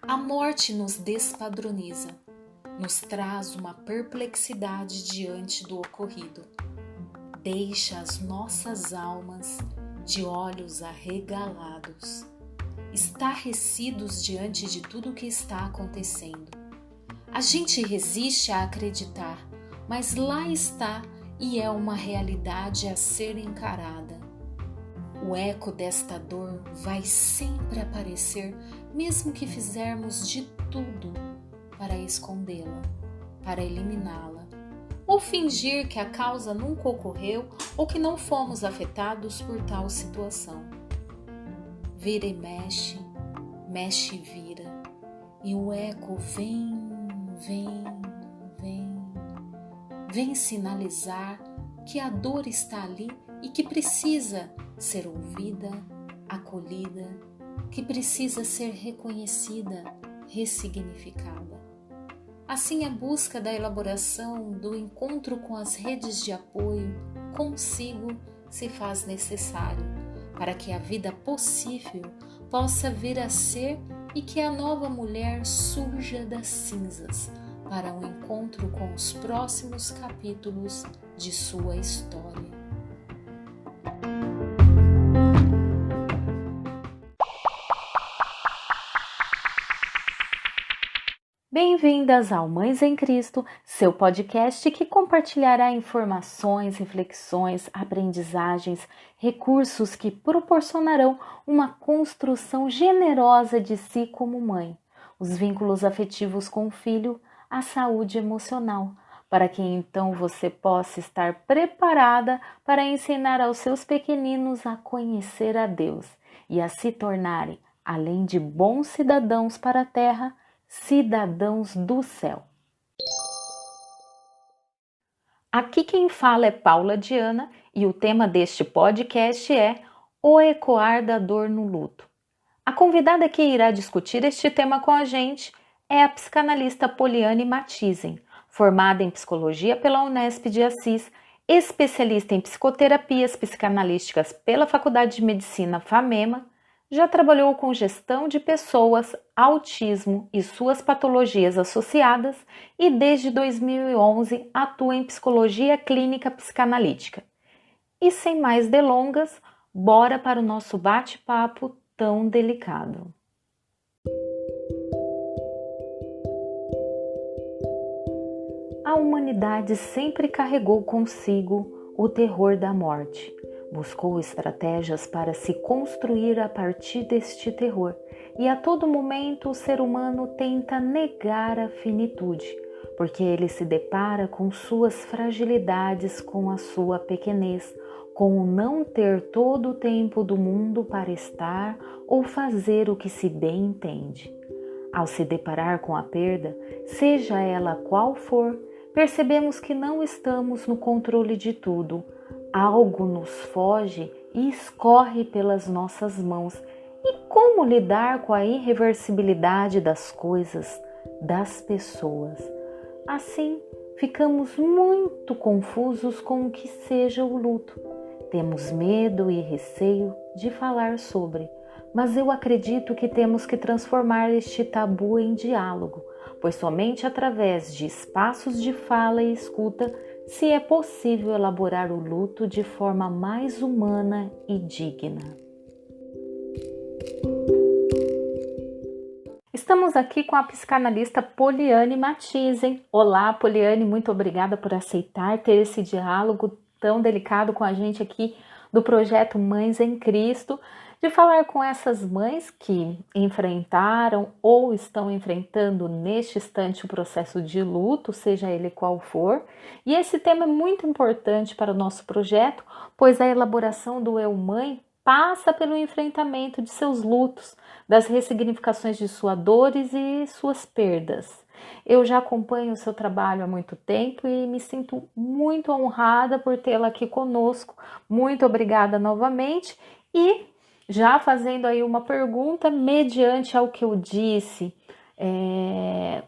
A morte nos despadroniza, nos traz uma perplexidade diante do ocorrido. Deixa as nossas almas de olhos arregalados, estarrecidos diante de tudo o que está acontecendo. A gente resiste a acreditar, mas lá está e é uma realidade a ser encarada. O eco desta dor vai sempre aparecer, mesmo que fizermos de tudo para escondê-la, para eliminá-la, ou fingir que a causa nunca ocorreu ou que não fomos afetados por tal situação. Vira e mexe, mexe e vira, e o eco vem sinalizar que a dor está ali e que precisa ser ouvida, acolhida, que precisa ser reconhecida, ressignificada. Assim, a busca da elaboração do encontro com as redes de apoio consigo se faz necessário para que a vida possível possa vir a ser e que a nova mulher surja das cinzas para um encontro com os próximos capítulos de sua história. Bem-vindas ao Mães em Cristo, seu podcast que compartilhará informações, reflexões, aprendizagens, recursos que proporcionarão uma construção generosa de si como mãe, os vínculos afetivos com o filho, a saúde emocional, para que então você possa estar preparada para ensinar aos seus pequeninos a conhecer a Deus e a se tornarem, além de bons cidadãos para a terra, cidadãos do céu. Aqui quem fala é Paula Diana e o tema deste podcast é O Ecoar da Dor no Luto. A convidada que irá discutir este tema com a gente é a psicanalista Poliane Mathiesen, formada em psicologia pela Unesp de Assis, especialista em psicoterapias psicanalísticas pela Faculdade de Medicina FAMEMA. Já trabalhou com gestão de pessoas, autismo e suas patologias associadas e desde 2011 atua em psicologia clínica psicanalítica. E sem mais delongas, bora para o nosso bate-papo tão delicado. A humanidade sempre carregou consigo o terror da morte. Buscou estratégias para se construir a partir deste terror, e a todo momento o ser humano tenta negar a finitude, porque ele se depara com suas fragilidades, com a sua pequenez, com o não ter todo o tempo do mundo para estar ou fazer o que se bem entende. Ao se deparar com a perda, seja ela qual for, percebemos que não estamos no controle de tudo. Algo nos foge e escorre pelas nossas mãos. E como lidar com a irreversibilidade das coisas, das pessoas? Assim, ficamos muito confusos com o que seja o luto. Temos medo e receio de falar sobre, mas eu acredito que temos que transformar este tabu em diálogo, pois somente através de espaços de fala e escuta se é possível elaborar o luto de forma mais humana e digna. Estamos aqui com a psicanalista Poliane Mathiesen. Olá, Poliane, muito obrigada por aceitar ter esse diálogo tão delicado com a gente aqui do projeto Mães em Cristo, de falar com essas mães que enfrentaram ou estão enfrentando neste instante o processo de luto, seja ele qual for. E esse tema é muito importante para o nosso projeto, pois a elaboração do eu mãe passa pelo enfrentamento de seus lutos, das ressignificações de suas dores e suas perdas. Eu já acompanho o seu trabalho há muito tempo e me sinto muito honrada por tê-la aqui conosco. Muito obrigada novamente e já fazendo aí uma pergunta mediante ao que eu disse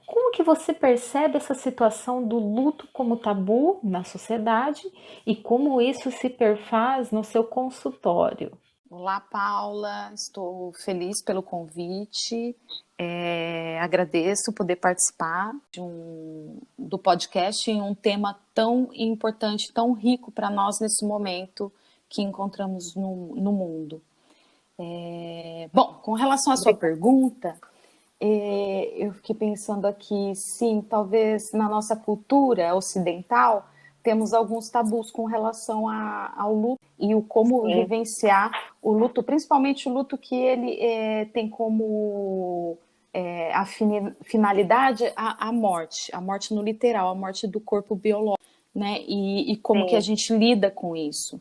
Como que você percebe essa situação do luto como tabu na sociedade e como isso se perfaz no seu consultório? Olá, Paula, estou feliz pelo convite. Agradeço poder participar do podcast em um tema tão importante, tão rico para nós nesse momento que encontramos no mundo. Bom, com relação à sua pergunta, eu fiquei pensando aqui, sim, talvez na nossa cultura ocidental temos alguns tabus com relação ao luto e o como vivenciar o luto, principalmente o luto que ele tem como a finalidade a morte no literal, a morte do corpo biológico, né? E como que a gente lida com isso.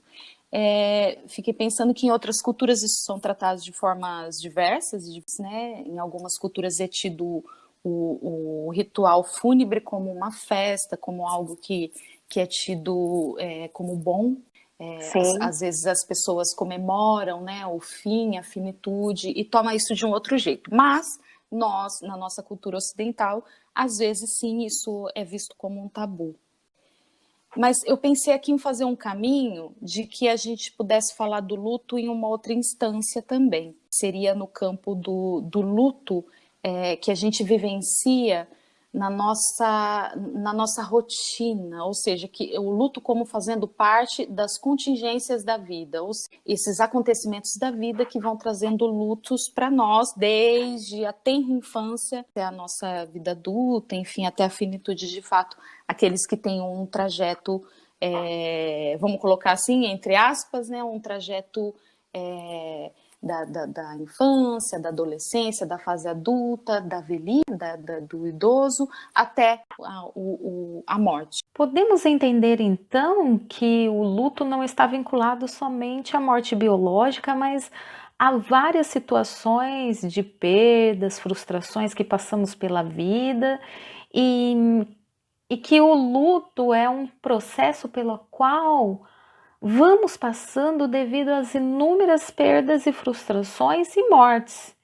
Fiquei pensando que em outras culturas isso são tratados de formas diversas, né? Em algumas culturas é tido o ritual fúnebre como uma festa, como algo que é tido como bom. Às vezes as pessoas comemoram, né, o fim, a finitude, e toma isso de um outro jeito. Mas nós, na nossa cultura ocidental, às vezes sim, isso é visto como um tabu. Mas eu pensei aqui em fazer um caminho de que a gente pudesse falar do luto em uma outra instância também. Seria no campo do luto que a gente vivencia na nossa rotina, ou seja, que o luto como fazendo parte das contingências da vida, esses acontecimentos da vida que vão trazendo lutos para nós desde a tenra infância até a nossa vida adulta, enfim, até a finitude de fato, aqueles que têm um trajeto, vamos colocar assim, entre aspas, né, um trajeto da infância, da adolescência, da fase adulta, da velhice, do idoso, até a morte. Podemos entender então que o luto não está vinculado somente à morte biológica, mas a várias situações de perdas, frustrações que passamos pela vida e que o luto é um processo pelo qual vamos passando devido às inúmeras perdas e frustrações e mortes.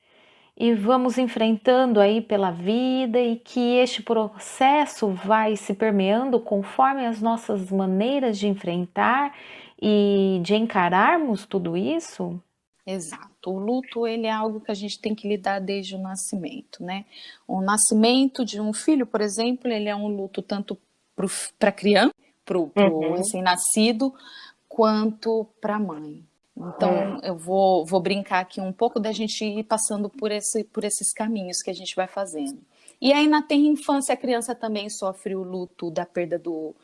E vamos enfrentando aí pela vida e que este processo vai se permeando conforme as nossas maneiras de enfrentar e de encararmos tudo isso? Exato. O luto, ele é algo que a gente tem que lidar desde o nascimento, né? O nascimento de um filho, por exemplo, ele é um luto tanto para a criança, para o recém-nascido, quanto para a mãe. Então, eu vou brincar aqui um pouco da gente ir passando por esses caminhos que a gente vai fazendo. E aí, na tenra infância, a criança também sofre o luto da perda do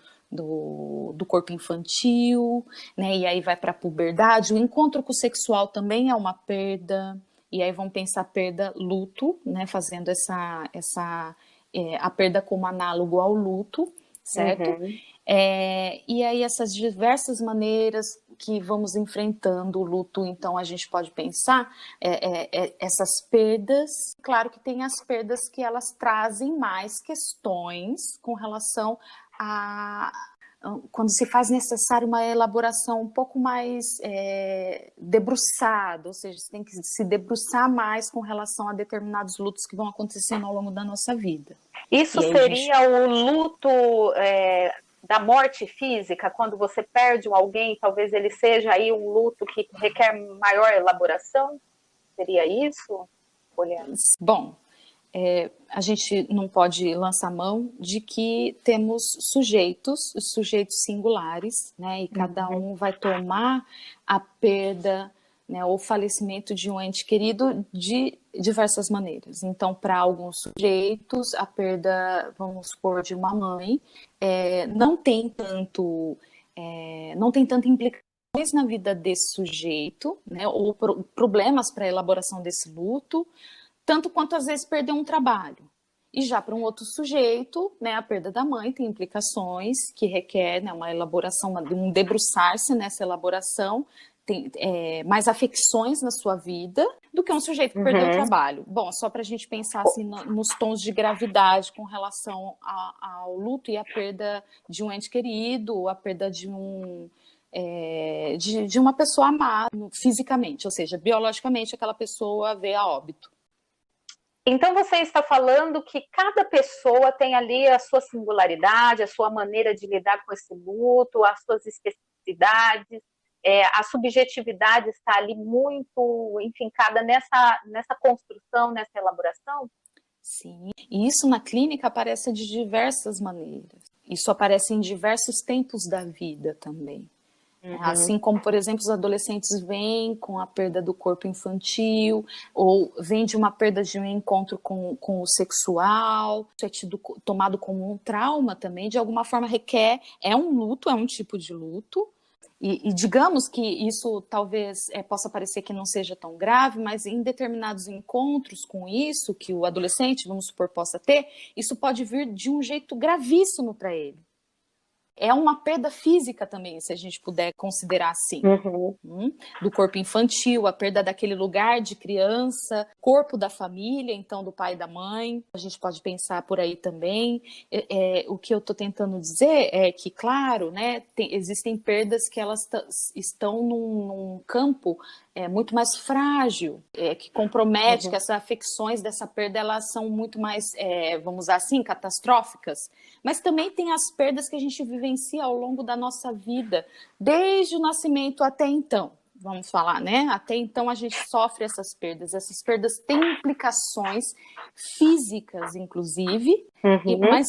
corpo infantil, né? E aí vai para a puberdade. O encontro com o sexual também é uma perda. E aí vamos pensar perda, luto, né? Fazendo a perda como análogo ao luto, certo? E aí essas diversas maneiras que vamos enfrentando o luto, então a gente pode pensar essas perdas. Claro que tem as perdas que elas trazem mais questões com relação a quando se faz necessário uma elaboração um pouco mais debruçada, ou seja, você tem que se debruçar mais com relação a determinados lutos que vão acontecendo ao longo da nossa vida. Isso seria o luto da morte física, quando você perde alguém, talvez ele seja aí um luto que requer maior elaboração? Seria isso, Poliana? Bom, a gente não pode lançar mão de que temos sujeitos singulares, né? E cada um vai tomar a perda, né, ou falecimento de um ente querido de diversas maneiras. Então, para alguns sujeitos, a perda, vamos supor, de uma mãe, não tem tanta implicações na vida desse sujeito, né, ou problemas para a elaboração desse luto, tanto quanto às vezes perder um trabalho. E já para um outro sujeito, né, a perda da mãe tem implicações que requer, né, uma elaboração, um debruçar-se nessa elaboração, tem mais afecções na sua vida do que um sujeito que perdeu o trabalho. Bom, só para a gente pensar assim, nos tons de gravidade com relação ao luto e a perda de um ente querido, a perda de uma pessoa amada fisicamente, ou seja, biologicamente aquela pessoa veio a óbito. Então você está falando que cada pessoa tem ali a sua singularidade, a sua maneira de lidar com esse luto, as suas especificidades, a subjetividade está ali muito enfincada nessa construção, nessa elaboração? Sim, e isso na clínica aparece de diversas maneiras. Isso aparece em diversos tempos da vida também. Uhum. Assim como, por exemplo, os adolescentes vêm com a perda do corpo infantil, ou vêm de uma perda de um encontro com o sexual, isso é tomado como um trauma também, de alguma forma requer, é um luto, é um tipo de luto, e digamos que isso talvez possa parecer que não seja tão grave, mas em determinados encontros com isso, que o adolescente, vamos supor, possa ter, isso pode vir de um jeito gravíssimo para ele. É uma perda física também, se a gente puder considerar assim. Do corpo infantil, a perda daquele lugar de criança, corpo da família, então do pai e da mãe. A gente pode pensar por aí também. O que eu estou tentando dizer é que, claro, né, existem perdas que elas estão num campo muito mais frágil, que compromete, que essas afecções dessa perda elas são muito mais, vamos usar assim, catastróficas. Mas também tem as perdas que a gente vivencia ao longo da nossa vida, desde o nascimento até então. Vamos falar, né? Até então a gente sofre essas perdas. Essas perdas têm implicações físicas, inclusive, mas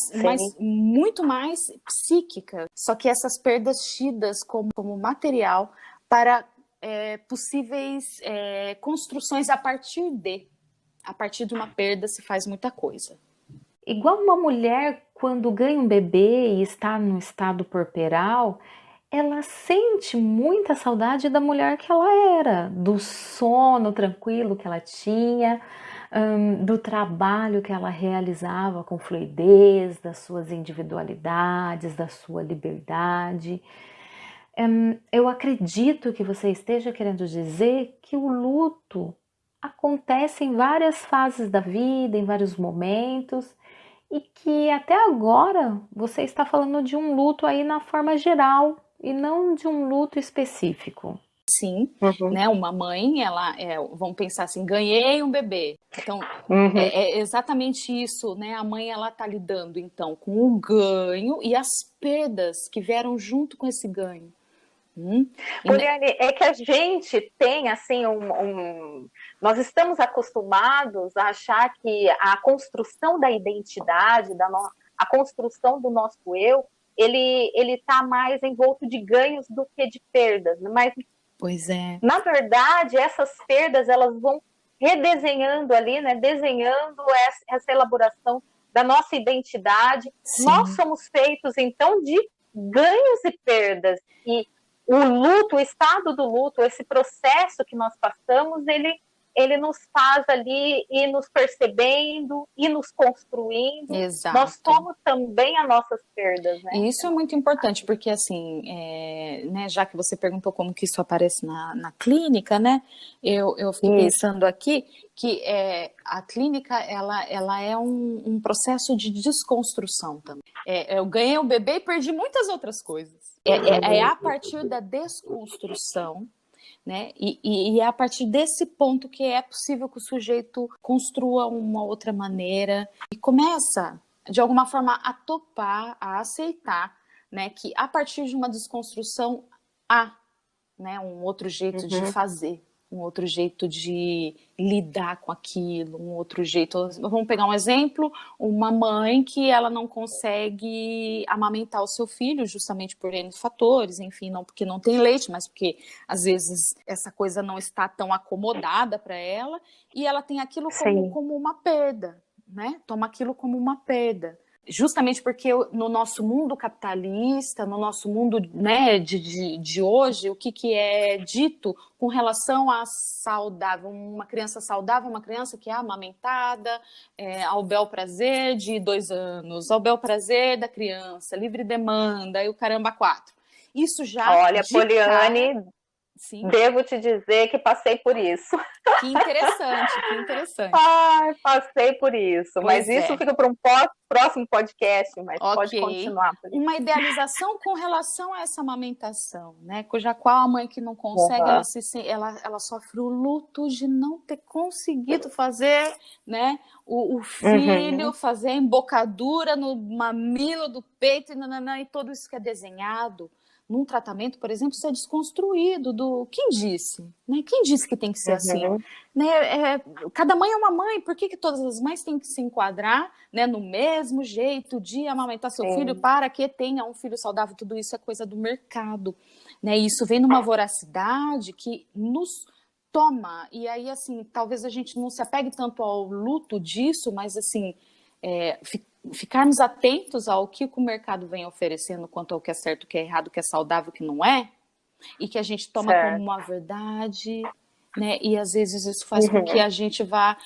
muito mais psíquicas. Só que essas perdas tidas como material para possíveis construções a partir de uma perda se faz muita coisa. Igual uma mulher, quando ganha um bebê e está no estado puerperal, ela sente muita saudade da mulher que ela era, do sono tranquilo que ela tinha, do trabalho que ela realizava com fluidez, das suas individualidades, da sua liberdade. Eu acredito que você esteja querendo dizer que o luto acontece em várias fases da vida, em vários momentos, e que até agora você está falando de um luto aí na forma geral e não de um luto específico. Sim, né? Uma mãe, vamos pensar assim, ganhei um bebê. Então, é exatamente isso, né? A mãe, ela tá lidando, então, com o ganho e as perdas que vieram junto com esse ganho. Poliane, é que a gente tem, assim, nós estamos acostumados a achar que a construção da identidade, a construção do nosso eu, ele está mais envolto de ganhos do que de perdas. Mas, pois é. Na verdade, essas perdas, elas vão redesenhando ali, né? Desenhando essa elaboração da nossa identidade. Sim. Nós somos feitos, então, de ganhos e perdas. E o luto, o estado do luto, esse processo que nós passamos, ele nos faz ali ir nos percebendo, ir nos construindo. Exato. Nós somos também as nossas perdas, né? E isso é muito importante, porque assim, né, já que você perguntou como que isso aparece na clínica, né, eu fiquei pensando aqui que a clínica, ela é um processo de desconstrução também. Eu ganhei um bebê e perdi muitas outras coisas. É a partir da desconstrução, né? E é a partir desse ponto que é possível que o sujeito construa uma outra maneira e começa, de alguma forma, a topar, a aceitar, né, que a partir de uma desconstrução há, né, um outro jeito de fazer, um outro jeito de lidar com aquilo, um outro jeito. Vamos pegar um exemplo, uma mãe que ela não consegue amamentar o seu filho justamente por N fatores, enfim, não porque não tem leite, mas porque às vezes essa coisa não está tão acomodada para ela, e ela tem aquilo como uma perda, né? Toma aquilo como uma perda. Justamente porque no nosso mundo capitalista, no nosso mundo, né, de hoje, o que é dito com relação a saudável, uma criança saudável, uma criança que é amamentada, ao bel prazer de 2 anos, ao bel prazer da criança, livre demanda e o caramba 4. Isso já... Olha, Poliane, Sim. Devo te dizer que passei por isso. Que interessante, que interessante. Ai, passei por isso. Pois Mas isso é. fica para um próximo podcast, mas pode Ok. continuar por isso. Uma idealização com relação a essa amamentação, né? Cuja qual a mãe que não consegue, ela sofre o luto de não ter conseguido fazer, né? O filho fazer a embocadura no mamilo do peito e tudo isso que é desenhado. Num tratamento, por exemplo, isso é desconstruído quem disse? Né? Quem disse que tem que ser assim? Né? Cada mãe é uma mãe, por que todas as mães têm que se enquadrar, né, no mesmo jeito de amamentar seu filho para que tenha um filho saudável? Tudo isso é coisa do mercado. Né? E isso vem numa voracidade que nos toma, e aí, assim, talvez a gente não se apegue tanto ao luto disso, mas, assim, ficarmos atentos ao que o mercado vem oferecendo quanto ao que é certo, o que é errado, o que é saudável, o que não é, e que a gente toma como uma verdade, né? E às vezes isso faz com que a gente vá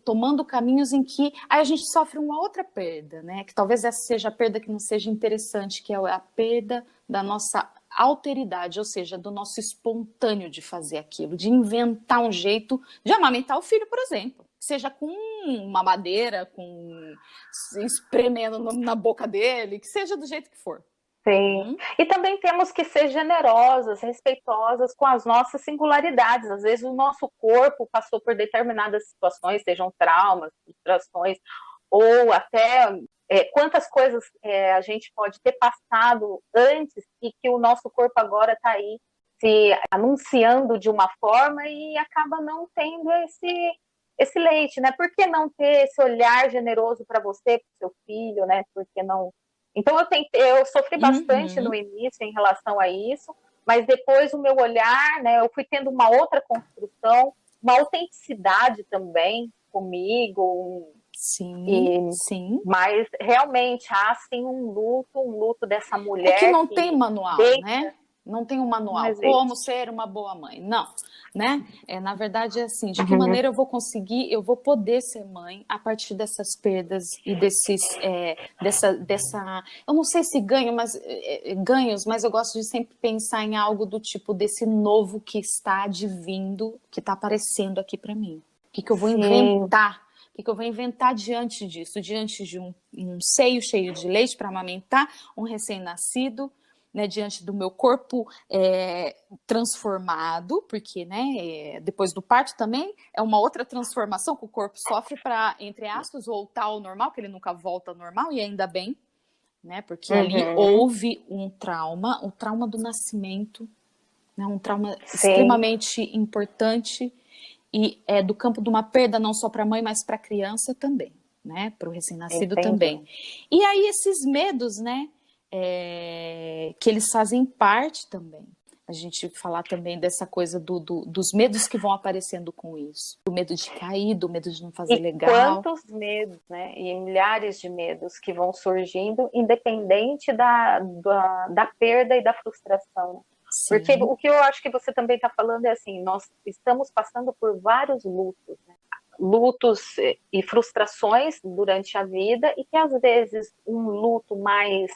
tomando caminhos em que aí a gente sofre uma outra perda, né? Que talvez essa seja a perda que não seja interessante, que é a perda da nossa alteridade, ou seja, do nosso espontâneo de fazer aquilo, de inventar um jeito de amamentar o filho, por exemplo. Seja com uma madeira, com espremendo na boca dele, que seja do jeito que for. Sim. E também temos que ser generosas, respeitosas com as nossas singularidades. Às vezes o nosso corpo passou por determinadas situações, sejam traumas, frustrações, ou até quantas coisas a gente pode ter passado antes e que o nosso corpo agora está aí se anunciando de uma forma e acaba não tendo esse leite, né? Por que não ter esse olhar generoso para você, para o seu filho, né? Por que não... Então eu sofri bastante no início em relação a isso, mas depois o meu olhar, né, eu fui tendo uma outra construção, uma autenticidade também comigo. Sim. Mas realmente há sim um luto dessa mulher. É que não tem manual, né? Não tem um manual, como ser uma boa mãe. Não, né? Na verdade é assim, de que maneira eu vou poder ser mãe a partir dessas perdas e eu não sei se ganhos, mas eu gosto de sempre pensar em algo do tipo desse novo que está advindo, que está aparecendo aqui para mim. O que eu vou inventar? O que eu vou inventar diante disso? Diante de um seio cheio de leite para amamentar um recém-nascido, né, diante do meu corpo transformado, porque, né, depois do parto também é uma outra transformação que o corpo sofre para, entre aspas, voltar ao normal, que ele nunca volta ao normal, e ainda bem, né, porque ali houve um trauma, o trauma do nascimento, né, um trauma extremamente importante e do campo de uma perda não só para a mãe, mas para a criança também, né, para o recém-nascido também. E aí esses medos, né, que eles fazem parte também. A gente falar também dessa coisa dos medos que vão aparecendo com isso. Do medo de cair, do medo de não fazer legal. Quantos medos, né? E milhares de medos que vão surgindo, independente da perda e da frustração. Sim. Porque o que eu acho que você também está falando é assim, nós estamos passando por vários lutos, né? Lutos e frustrações durante a vida, e que às vezes um luto mais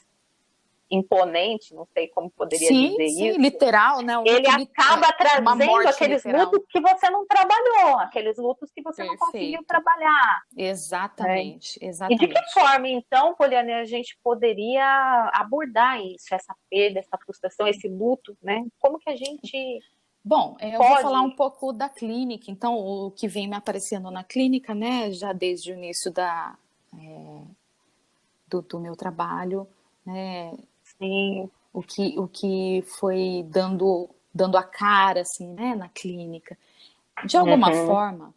imponente, não sei como poderia dizer isso. Literal, né? Ele acaba trazendo aqueles lutos que você não trabalhou, aqueles lutos que você não conseguiu trabalhar. Exatamente, né? exatamente. E de que forma, então, Poliana, a gente poderia abordar isso, essa perda, essa frustração, esse luto, né? Como que a gente... Bom, eu vou falar um pouco da clínica. Então, o que vem me aparecendo na clínica, né, já desde o início do meu trabalho, né, Sim. o que foi dando a cara, assim, né, na clínica. De alguma forma,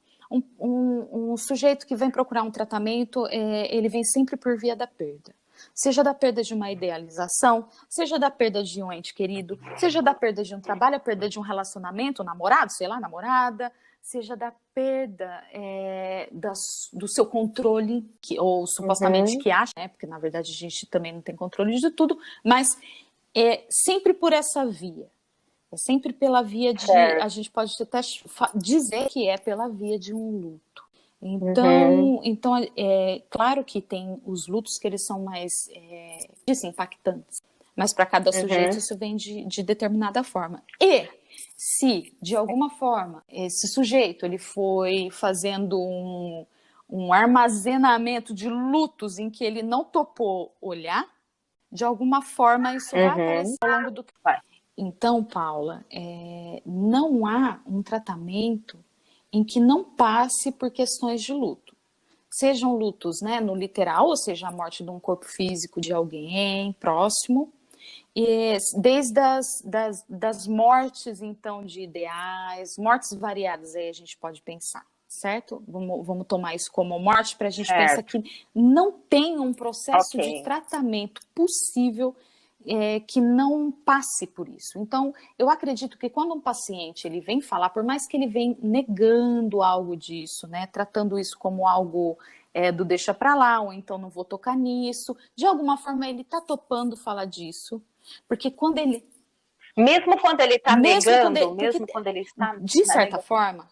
um sujeito que vem procurar um tratamento, ele vem sempre por via da perda. Seja da perda de uma idealização, seja da perda de um ente querido, seja da perda de um trabalho, a perda de um relacionamento, namorado, sei lá, namorada, seja da perda do seu controle, ou supostamente que acha, né? Porque na verdade a gente também não tem controle de tudo, mas é sempre por essa via. É sempre pela via de... A gente pode até dizer que é pela via de um luto. Então é claro que tem os lutos que eles são mais impactantes, mas para cada sujeito isso vem de determinada forma. E Se, de alguma forma, esse sujeito ele foi fazendo um armazenamento de lutos em que ele não topou olhar, de alguma forma isso vai aparecer ao longo do tempo. Então, Paula, não há um tratamento em que não passe por questões de luto. Sejam lutos, né, no literal, ou seja, a morte de um corpo físico de alguém próximo, e desde das mortes, então, de ideais, mortes variadas, aí a gente pode pensar, certo? Vamos tomar isso como morte para a gente pensar que não tem um processo de tratamento possível que não passe por isso. Então, eu acredito que quando um paciente ele vem falar, por mais que ele venha negando algo disso, né, tratando isso como algo do deixa pra lá, ou então não vou tocar nisso, de alguma forma ele tá topando falar disso, porque quando ele... Mesmo quando ele está negando, mesmo quando ele está... De certa forma...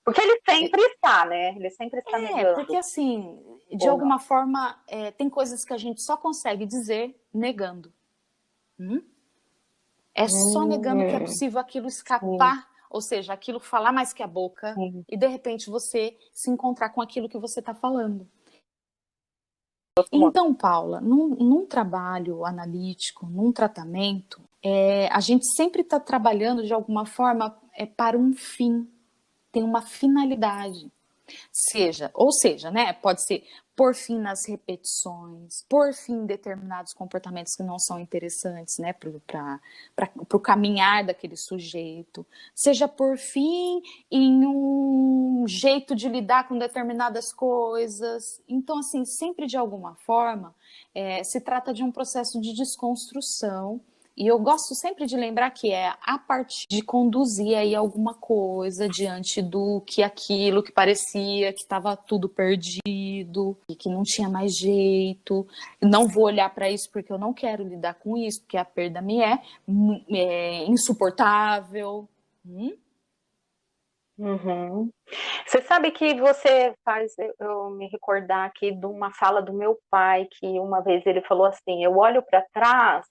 Porque ele sempre está, né? Ele sempre está negando. Porque assim, de alguma forma, tem coisas que a gente só consegue dizer negando. É só negando que é possível aquilo escapar, ou seja, aquilo falar mais que a boca, e de repente você se encontrar com aquilo que você está falando. Então, Paula, num trabalho analítico, num tratamento, a gente sempre está trabalhando de alguma forma para um fim, tem uma finalidade. Ou seja, né, pode ser por fim nas repetições, por fim em determinados comportamentos que não são interessantes, né, para o caminhar daquele sujeito, seja por fim em um jeito de lidar com determinadas coisas. Então, assim, sempre de alguma forma se trata de um processo de desconstrução. E eu gosto sempre de lembrar que a partir de conduzir aí alguma coisa diante do que aquilo que parecia que estava tudo perdido e que não tinha mais jeito. Não vou olhar para isso porque eu não quero lidar com isso, porque a perda me é insuportável. Você sabe que você faz eu me recordar aqui de uma fala do meu pai, que uma vez ele falou assim: eu olho para trás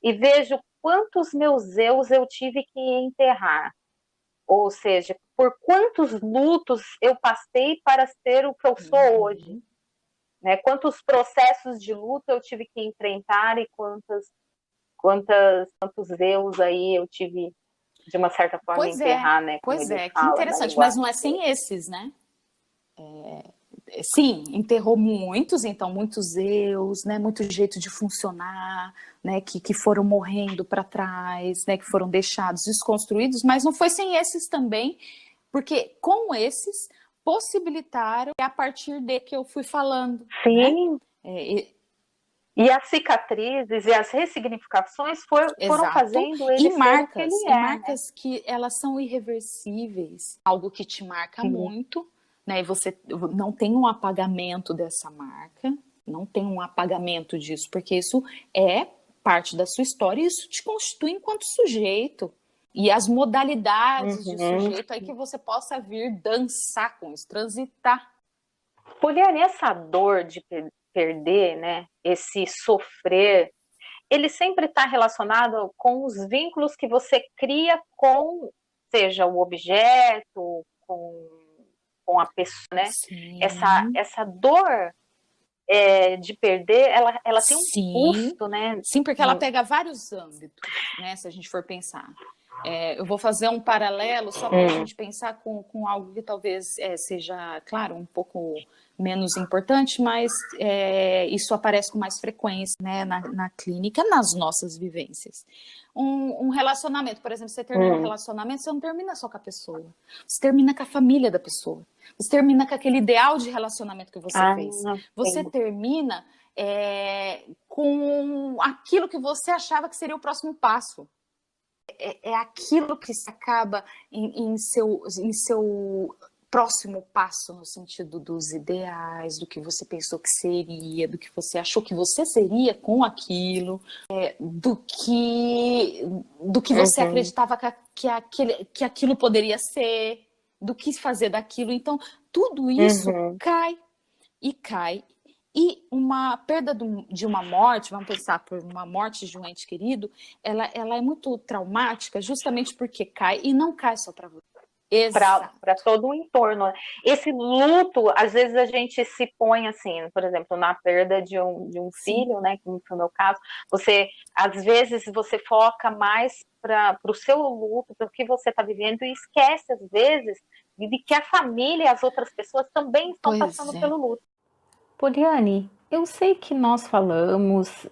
e vejo quantos meus eus eu tive que enterrar. Ou seja, por quantos lutos eu passei para ser o que eu sou hoje. Né? Quantos processos de luto eu tive que enfrentar e quantos eus aí eu tive, de uma certa forma, enterrar, né? Que interessante, mas não é sem esses, né? Sim, enterrou muitos, então muitos eus, né, muito jeito de funcionar, né, que foram morrendo para trás, né, que foram deixados desconstruídos, mas não foi sem esses também, porque com esses possibilitaram a partir de que eu fui falando. Sim. Né? E as cicatrizes e as ressignificações foram fazendo ele ser o que ele é. Marcas que elas são irreversíveis, algo que te marca muito, né? E você não tem um apagamento dessa marca, não tem um apagamento disso, porque isso é parte da sua história e isso te constitui enquanto sujeito. E as modalidades de sujeito aí que você possa vir dançar com isso, transitar. Poliane, essa dor de perder, né, esse sofrer, ele sempre está relacionado com os vínculos que você cria com, seja o objeto, com a pessoa, né? Essa dor de perder, ela tem um custo, né? Sim, porque ela pega vários âmbitos, né? Se a gente for pensar. Eu vou fazer um paralelo só para a gente pensar com algo que talvez seja, claro, um pouco menos importante, mas isso aparece com mais frequência, né, na clínica, nas nossas vivências. Um relacionamento, por exemplo, você termina um relacionamento, você não termina só com a pessoa, você termina com a família da pessoa, você termina com aquele ideal de relacionamento que você fez, você termina com aquilo que você achava que seria o próximo passo. É aquilo que se acaba em seu próximo passo, no sentido dos ideais, do que você pensou que seria, do que você achou que você seria com aquilo, do que você acreditava que aquilo poderia ser, do que fazer daquilo. Então, tudo isso cai E uma perda de uma morte, vamos pensar por uma morte de um ente querido, ela é muito traumática justamente porque cai, e não cai só para você. Para todo o entorno. Esse luto, às vezes a gente se põe assim, por exemplo, na perda de um filho, né, como foi o meu caso, às vezes você foca mais para o seu luto, para o que você está vivendo, e esquece, às vezes, de que a família e as outras pessoas também estão passando pelo luto. Poliane, eu sei que nós falamos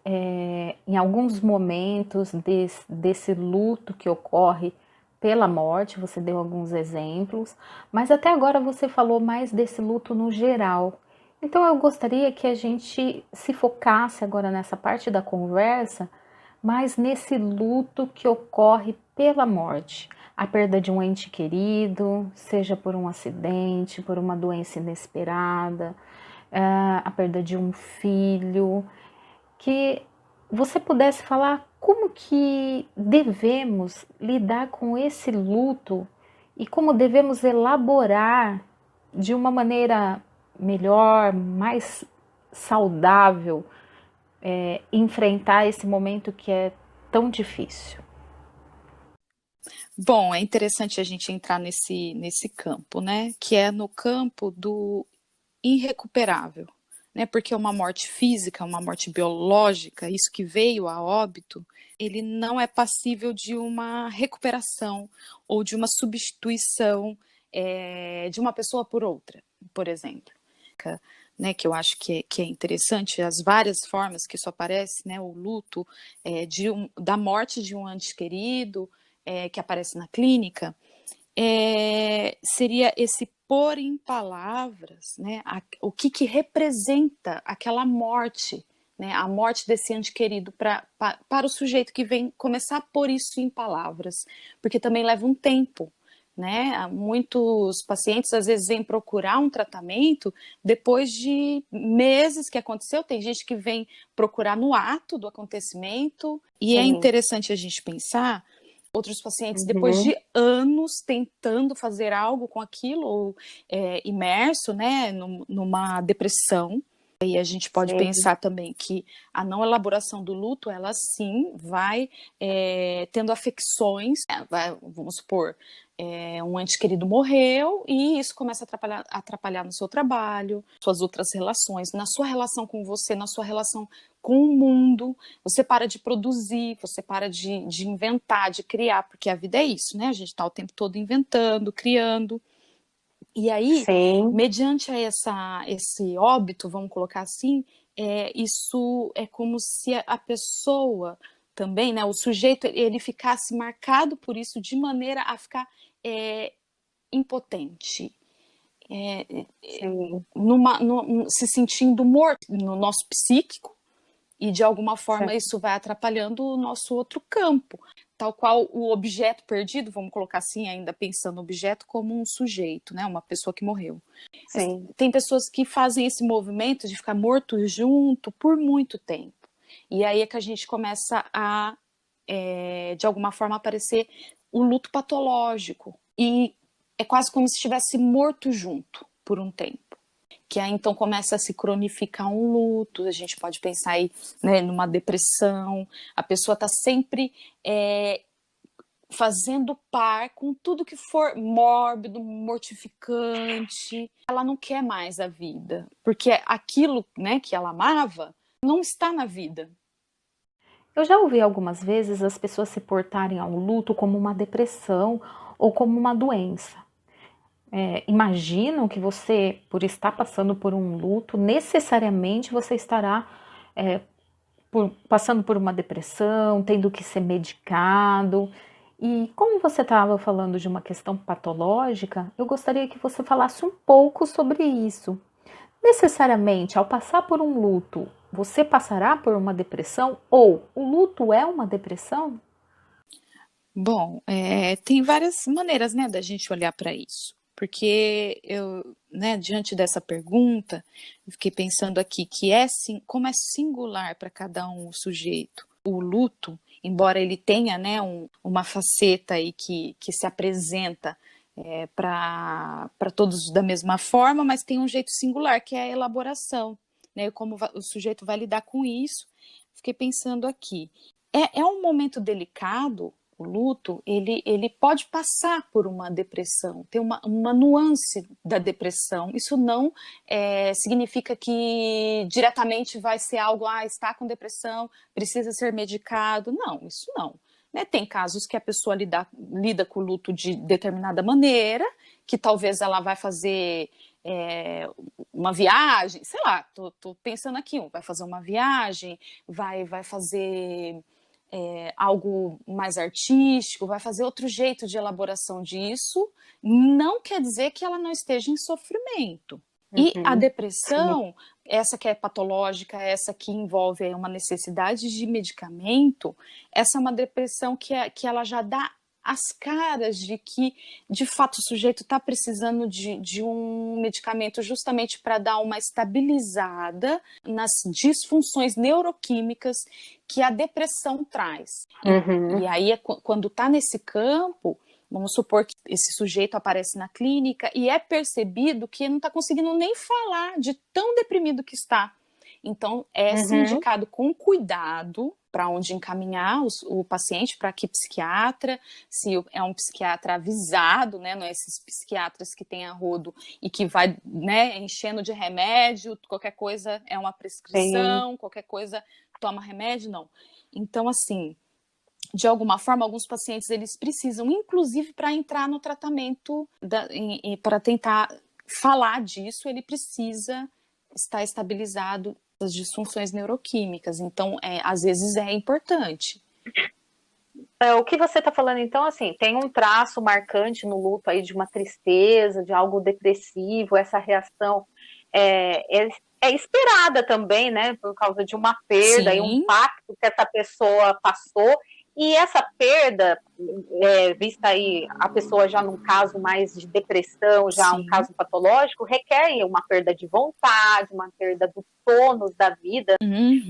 em alguns momentos desse luto que ocorre pela morte, você deu alguns exemplos, mas até agora você falou mais desse luto no geral. Então eu gostaria que a gente se focasse agora nessa parte da conversa, mais nesse luto que ocorre pela morte. A perda de um ente querido, seja por um acidente, por uma doença inesperada, a perda de um filho, que você pudesse falar como que devemos lidar com esse luto e como devemos elaborar de uma maneira melhor, mais saudável, enfrentar esse momento que é tão difícil. Bom, é interessante a gente entrar nesse campo, né? Que é no campo do irrecuperável, né? Porque uma morte física, uma morte biológica, isso que veio a óbito, ele não é passível de uma recuperação ou de uma substituição de uma pessoa por outra, por exemplo. Né, que eu acho que é interessante, as várias formas que isso aparece, né, o luto da morte de um ente querido, que aparece na clínica, seria esse pôr em palavras, né, o que representa aquela morte, né, a morte desse ente querido para o sujeito que vem começar a pôr isso em palavras, porque também leva um tempo. Né? Muitos pacientes às vezes vêm procurar um tratamento depois de meses que aconteceu. Tem gente que vem procurar no ato do acontecimento, e é interessante a gente pensar outros pacientes depois de anos tentando fazer algo com aquilo, ou imerso, né, numa depressão. E a gente pode pensar também que a não elaboração do luto, ela sim vai tendo afecções, vamos supor, um ente querido morreu e isso começa a atrapalhar no seu trabalho, suas outras relações, na sua relação com você, na sua relação com o mundo. Você para de produzir, você para de inventar, de criar, porque a vida é isso, né? A gente está o tempo todo inventando, criando. E aí, mediante esse óbito, vamos colocar assim, isso é como se a pessoa também, né, o sujeito, ele ficasse marcado por isso de maneira a ficar impotente, se sentindo morto no nosso psíquico, e de alguma forma isso vai atrapalhando o nosso outro campo, tal qual o objeto perdido, vamos colocar assim, ainda pensando no objeto como um sujeito, né, uma pessoa que morreu. Tem pessoas que fazem esse movimento de ficar morto junto por muito tempo, e aí é que a gente começa a, de alguma forma, aparecer o luto patológico, e é quase como se estivesse morto junto por um tempo. Que aí então começa a se cronificar um luto, a gente pode pensar aí, né, numa depressão, a pessoa está sempre fazendo par com tudo que for mórbido, mortificante, ela não quer mais a vida, porque aquilo, né, que ela amava não está na vida. Eu já ouvi algumas vezes as pessoas se portarem ao luto como uma depressão ou como uma doença. Imagino que você, por estar passando por um luto, necessariamente você estará passando por uma depressão, tendo que ser medicado. E como você estava falando de uma questão patológica, eu gostaria que você falasse um pouco sobre isso. Necessariamente, ao passar por um luto, você passará por uma depressão? Ou o luto é uma depressão? Bom, tem várias maneiras, né, da gente olhar para isso. Porque eu, né, diante dessa pergunta, eu fiquei pensando aqui que como é singular para cada um o sujeito. O luto, embora ele tenha, né, uma faceta aí que se apresenta para todos da mesma forma, mas tem um jeito singular, que é a elaboração. né? Como o sujeito vai lidar com isso. Fiquei pensando aqui. É um momento delicado. O luto, ele pode passar por uma depressão, tem uma nuance da depressão. Isso não significa que diretamente vai ser algo, está com depressão, precisa ser medicado. Não, isso não. Né? Tem casos que a pessoa lida com o luto de determinada maneira, que talvez ela vai fazer uma viagem, sei lá, tô pensando aqui, vai fazer uma viagem, vai fazer... algo mais artístico, vai fazer outro jeito de elaboração disso, não quer dizer que ela não esteja em sofrimento. E a depressão, essa que é patológica, essa que envolve uma necessidade de medicamento, essa é uma depressão que ela já dá as caras de que, de fato, o sujeito está precisando de um medicamento justamente para dar uma estabilizada nas disfunções neuroquímicas que a depressão traz. E aí, quando está nesse campo, vamos supor que esse sujeito aparece na clínica e é percebido que não está conseguindo nem falar de tão deprimido que está. Então, se indicado com cuidado para onde encaminhar o paciente, para que psiquiatra, se é um psiquiatra avisado, né, não é esses psiquiatras que têm a rodo e que vai, né, enchendo de remédio, qualquer coisa é uma prescrição, qualquer coisa toma remédio, não. Então, assim, de alguma forma, alguns pacientes, eles precisam, inclusive para entrar no tratamento, para tentar falar disso, ele precisa estar estabilizado as disfunções neuroquímicas, então às vezes é importante. O que você está falando, então, assim, tem um traço marcante no luto aí de uma tristeza, de algo depressivo, essa reação é esperada também, né, por causa de uma perda e um impacto que essa pessoa passou. E essa perda, vista aí a pessoa já num caso mais de depressão, já um caso patológico, requer uma perda de vontade, uma perda do tônus da vida.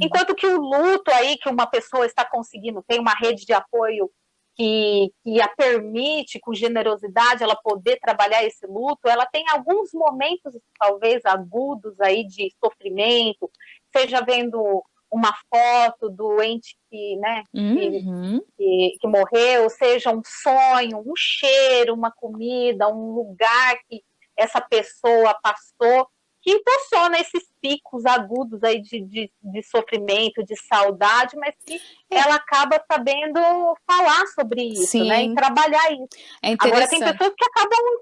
Enquanto que o luto aí, que uma pessoa está conseguindo, tem uma rede de apoio que a permite, com generosidade, ela poder trabalhar esse luto, ela tem alguns momentos, talvez, agudos aí de sofrimento, seja vendo uma foto do ente que, né, que morreu, seja um sonho, um cheiro, uma comida, um lugar que essa pessoa passou, que impulsiona esses picos agudos aí de sofrimento, de saudade, mas que ela acaba sabendo falar sobre isso, né, e trabalhar isso. Agora tem pessoas que acabam...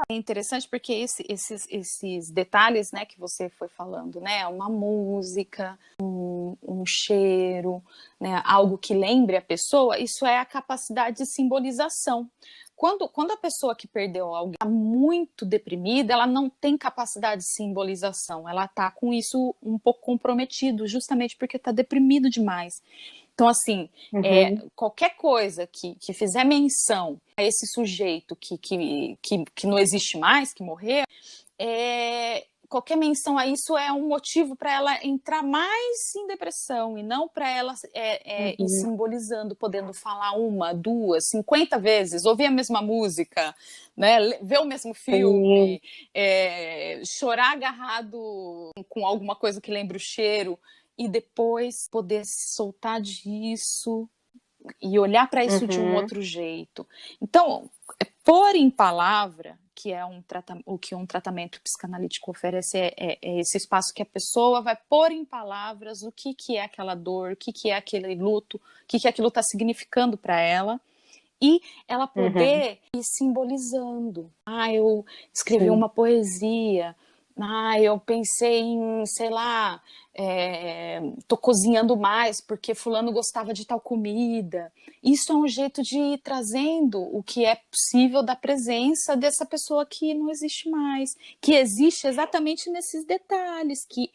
É interessante porque esses detalhes, né, que você foi falando, né, uma música, um cheiro, né, algo que lembre a pessoa, isso é a capacidade de simbolização. Quando a pessoa que perdeu alguém está muito deprimida, ela não tem capacidade de simbolização, ela está com isso um pouco comprometido, justamente porque está deprimido demais. Então, assim, qualquer coisa que fizer menção a esse sujeito que não existe mais, que morreu, qualquer menção a isso é um motivo para ela entrar mais em depressão e não para ela ir simbolizando, podendo falar 1, 2, 50 vezes, ouvir a mesma música, né, ver o mesmo filme, chorar agarrado com alguma coisa que lembre o cheiro, e depois poder se soltar disso e olhar para isso de um outro jeito. Então, pôr em palavra, que é o que um tratamento psicanalítico oferece, é esse espaço que a pessoa vai pôr em palavras o que é aquela dor, o que é aquele luto, o que aquilo está significando para ela, e ela poder ir simbolizando. Eu escrevi uma poesia, eu pensei em, sei lá, tô cozinhando mais porque fulano gostava de tal comida. Isso é um jeito de ir trazendo o que é possível da presença dessa pessoa que não existe mais, que existe exatamente nesses detalhes, que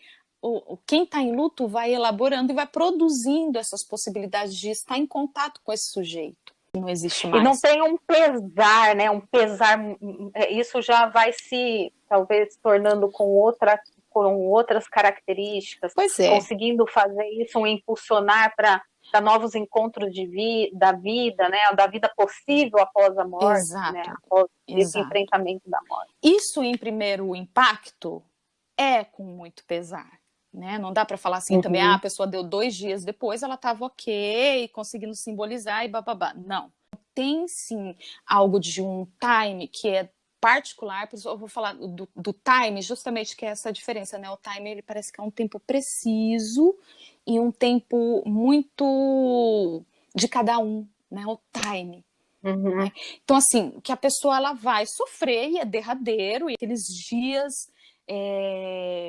quem está em luto vai elaborando e vai produzindo essas possibilidades de estar em contato com esse sujeito. Não existe mais. E não tem um pesar, né? Um pesar, isso já vai se, talvez, tornando com outras características, conseguindo fazer isso, impulsionar para novos encontros da vida, né? Da vida possível após a morte, né? Após esse enfrentamento da morte. Isso, em primeiro impacto, é com muito pesar. né? Não dá para falar assim também, a pessoa deu 2 dias depois, ela estava ok, conseguindo simbolizar e bababá. Não. Tem sim algo de um time que é particular, eu vou falar do time, justamente que é essa diferença, né? O time, ele parece que é um tempo preciso e um tempo muito de cada um, né? O time. Né? Então, assim, que a pessoa ela vai sofrer e é derradeiro, e aqueles dias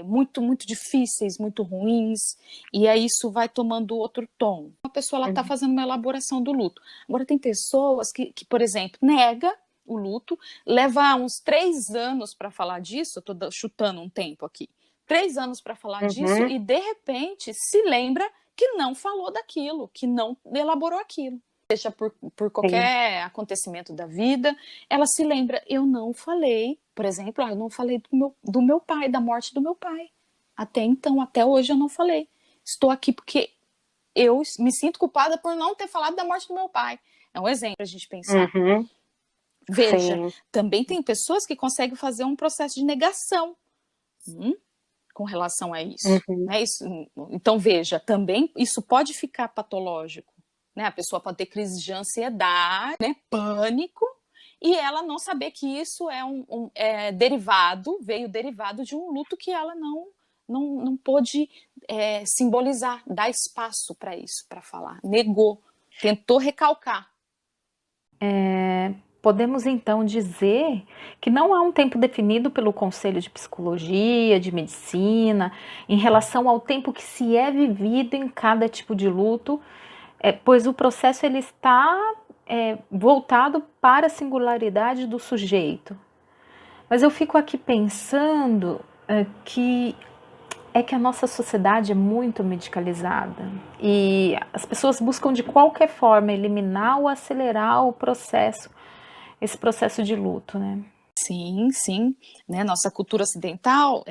muito, muito difíceis, muito ruins, e aí isso vai tomando outro tom. A pessoa ela está fazendo uma elaboração do luto. Agora, tem pessoas que, por exemplo, nega o luto, leva uns 3 anos para falar disso, eu estou chutando um tempo aqui, 3 anos para falar disso, e de repente se lembra que não falou daquilo, que não elaborou aquilo. Seja por qualquer acontecimento da vida, ela se lembra, eu não falei, por exemplo, eu não falei do meu pai, da morte do meu pai. Até então, até hoje eu não falei. Estou aqui porque eu me sinto culpada por não ter falado da morte do meu pai. É um exemplo pra gente pensar. Veja, também tem pessoas que conseguem fazer um processo de negação com relação a isso. Né? Então, veja, também isso pode ficar patológico. Né? A pessoa pode ter crise de ansiedade, né? Pânico, e ela não saber que isso é veio derivado de um luto que ela não pôde simbolizar, dar espaço para isso, para falar. Negou, tentou recalcar. Podemos então dizer que não há um tempo definido pelo Conselho de Psicologia, de Medicina, em relação ao tempo que se é vivido em cada tipo de luto, pois o processo ele está voltado para a singularidade do sujeito. Mas eu fico aqui pensando que a nossa sociedade é muito medicalizada e as pessoas buscam de qualquer forma eliminar ou acelerar esse processo de luto, né? Sim, sim, né? Nossa cultura ocidental,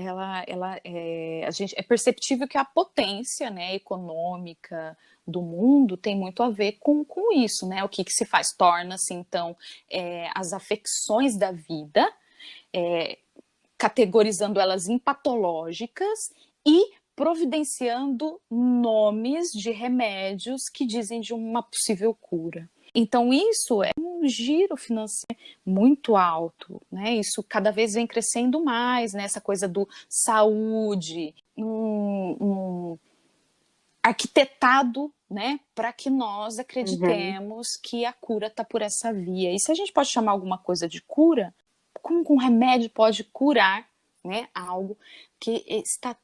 a gente é perceptível que a potência, né, econômica do mundo tem muito a ver com isso, né? O que se faz? Torna-se, então, as afecções da vida, categorizando elas em patológicas e providenciando nomes de remédios que dizem de uma possível cura. Então, isso é um giro financeiro muito alto, né? Isso cada vez vem crescendo mais, né? Essa coisa do saúde, arquitetado, né? Para que nós acreditemos que a cura está por essa via. E se a gente pode chamar alguma coisa de cura, como um remédio pode curar, né? Algo que está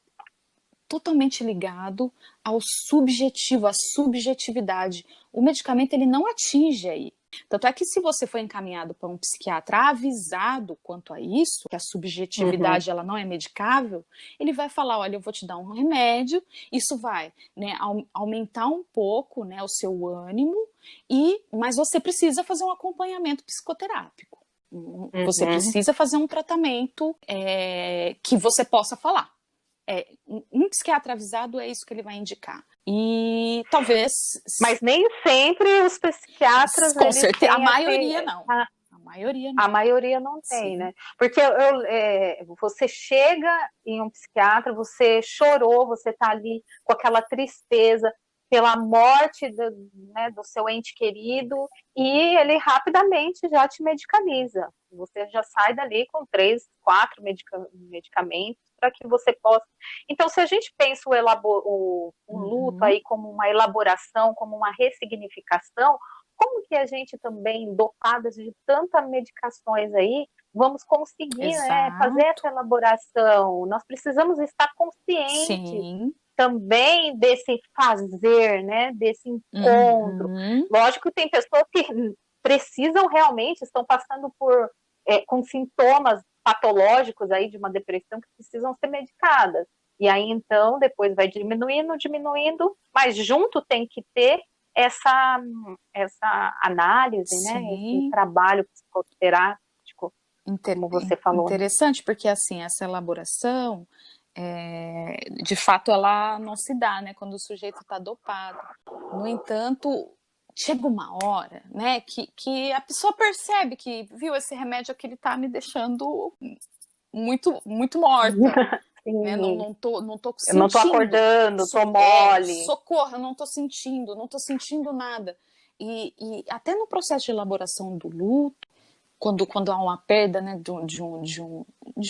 totalmente ligado ao subjetivo, à subjetividade. O medicamento ele não atinge aí. Tanto é que se você for encaminhado para um psiquiatra avisado quanto a isso, que a subjetividade ela não é medicável, ele vai falar, olha, eu vou te dar um remédio, isso vai, né, aumentar um pouco, né, o seu ânimo, mas você precisa fazer um acompanhamento psicoterápico. Você precisa fazer um tratamento que você possa falar. Um psiquiatra avisado é isso que ele vai indicar. E talvez... Mas nem sempre os psiquiatras... Com certeza, a maioria não. A maioria não tem, né? Porque você chega em um psiquiatra, você chorou, você tá ali com aquela tristeza pela morte do seu ente querido, e ele rapidamente já te medicaliza. Você já sai dali com 3, 4 medicamentos para que você possa... Então, se a gente pensa o luto aí como uma elaboração, como uma ressignificação, como que a gente também, dotadas de tantas medicações aí, vamos conseguir, né, fazer essa elaboração? Nós precisamos estar conscientes também desse fazer, né, desse encontro. Lógico que tem pessoas que precisam realmente, estão passando com sintomas patológicos aí de uma depressão que precisam ser medicadas. E aí, então, depois vai diminuindo, mas junto tem que ter essa análise, né? Esse trabalho psicoterápico, como você falou. Interessante, porque assim, essa elaboração, de fato, ela não se dá, né? Quando o sujeito está dopado. No entanto, chega uma hora, né, que a pessoa percebe que, viu, esse remédio aqui ele tá me deixando muito, muito morta. né? Não, Sim. não tô Eu não tô sentindo. acordando, tô mole. Socorro, eu não tô sentindo nada. E até no processo de elaboração do luto, quando há uma perda, né, de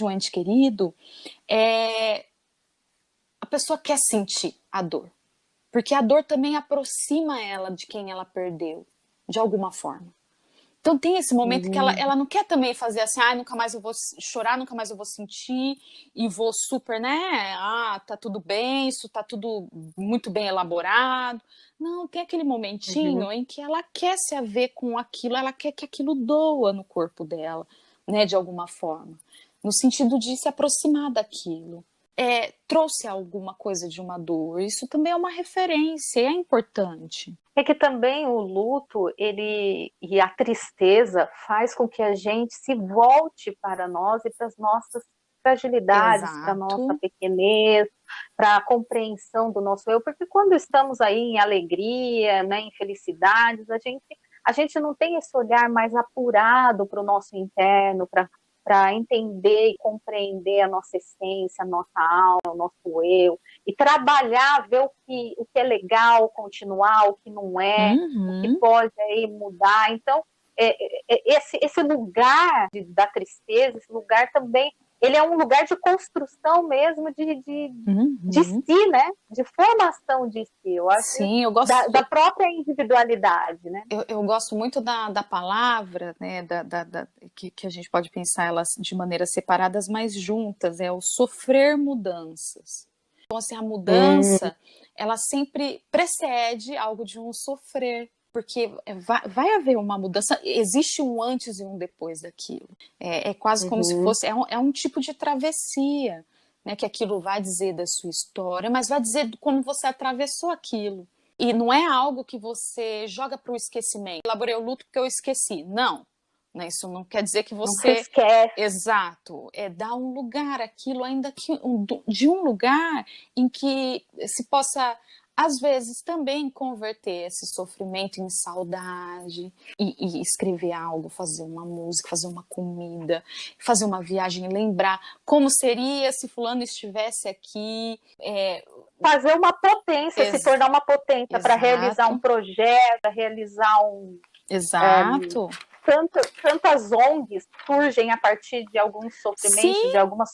um ente querido, a pessoa quer sentir a dor. Porque a dor também aproxima ela de quem ela perdeu, de alguma forma. Então tem esse momento que ela não quer também fazer assim, nunca mais eu vou chorar, nunca mais eu vou sentir, e vou super, né, tá tudo bem, isso tá tudo muito bem elaborado. Não, tem aquele momentinho em que ela quer se haver com aquilo, ela quer que aquilo doa no corpo dela, né, de alguma forma. No sentido de se aproximar daquilo. Trouxe alguma coisa de uma dor, isso também é uma referência, é importante. É que também o luto, e a tristeza faz com que a gente se volte para nós e para as nossas fragilidades, para a nossa pequenez, para a compreensão do nosso eu, porque quando estamos aí em alegria, né, em felicidades, a gente não tem esse olhar mais apurado para o nosso interno, para entender e compreender a nossa essência, a nossa alma, o nosso eu, e trabalhar, ver o que é legal continuar, o que não é, o que pode aí mudar. Então, esse lugar da tristeza, esse lugar também, ele é um lugar de construção mesmo de si, né? De formação de si. Eu acho. Sim, eu gosto da própria individualidade, né? Eu gosto muito da palavra, né? Que a gente pode pensar elas de maneiras separadas, mas juntas. É o sofrer mudanças. Então, assim, a mudança, ela sempre precede algo de um sofrer. Porque vai haver uma mudança, existe um antes e um depois daquilo. É quase como se fosse, é um tipo de travessia, né, que aquilo vai dizer da sua história, mas vai dizer como você atravessou aquilo. E não é algo que você joga para o esquecimento. Elaborei o luto porque eu esqueci. Não. Né, isso não quer dizer que você... Não esquece. Exato. É dar um lugar àquilo, ainda que de um lugar em que se possa... às vezes também converter esse sofrimento em saudade e escrever algo, fazer uma música, fazer uma comida, fazer uma viagem, lembrar como seria se fulano estivesse aqui. Fazer uma potência, se tornar uma potência para realizar um projeto, para realizar um... Exato. Tantas ONGs surgem a partir de alguns sofrimentos, de algumas...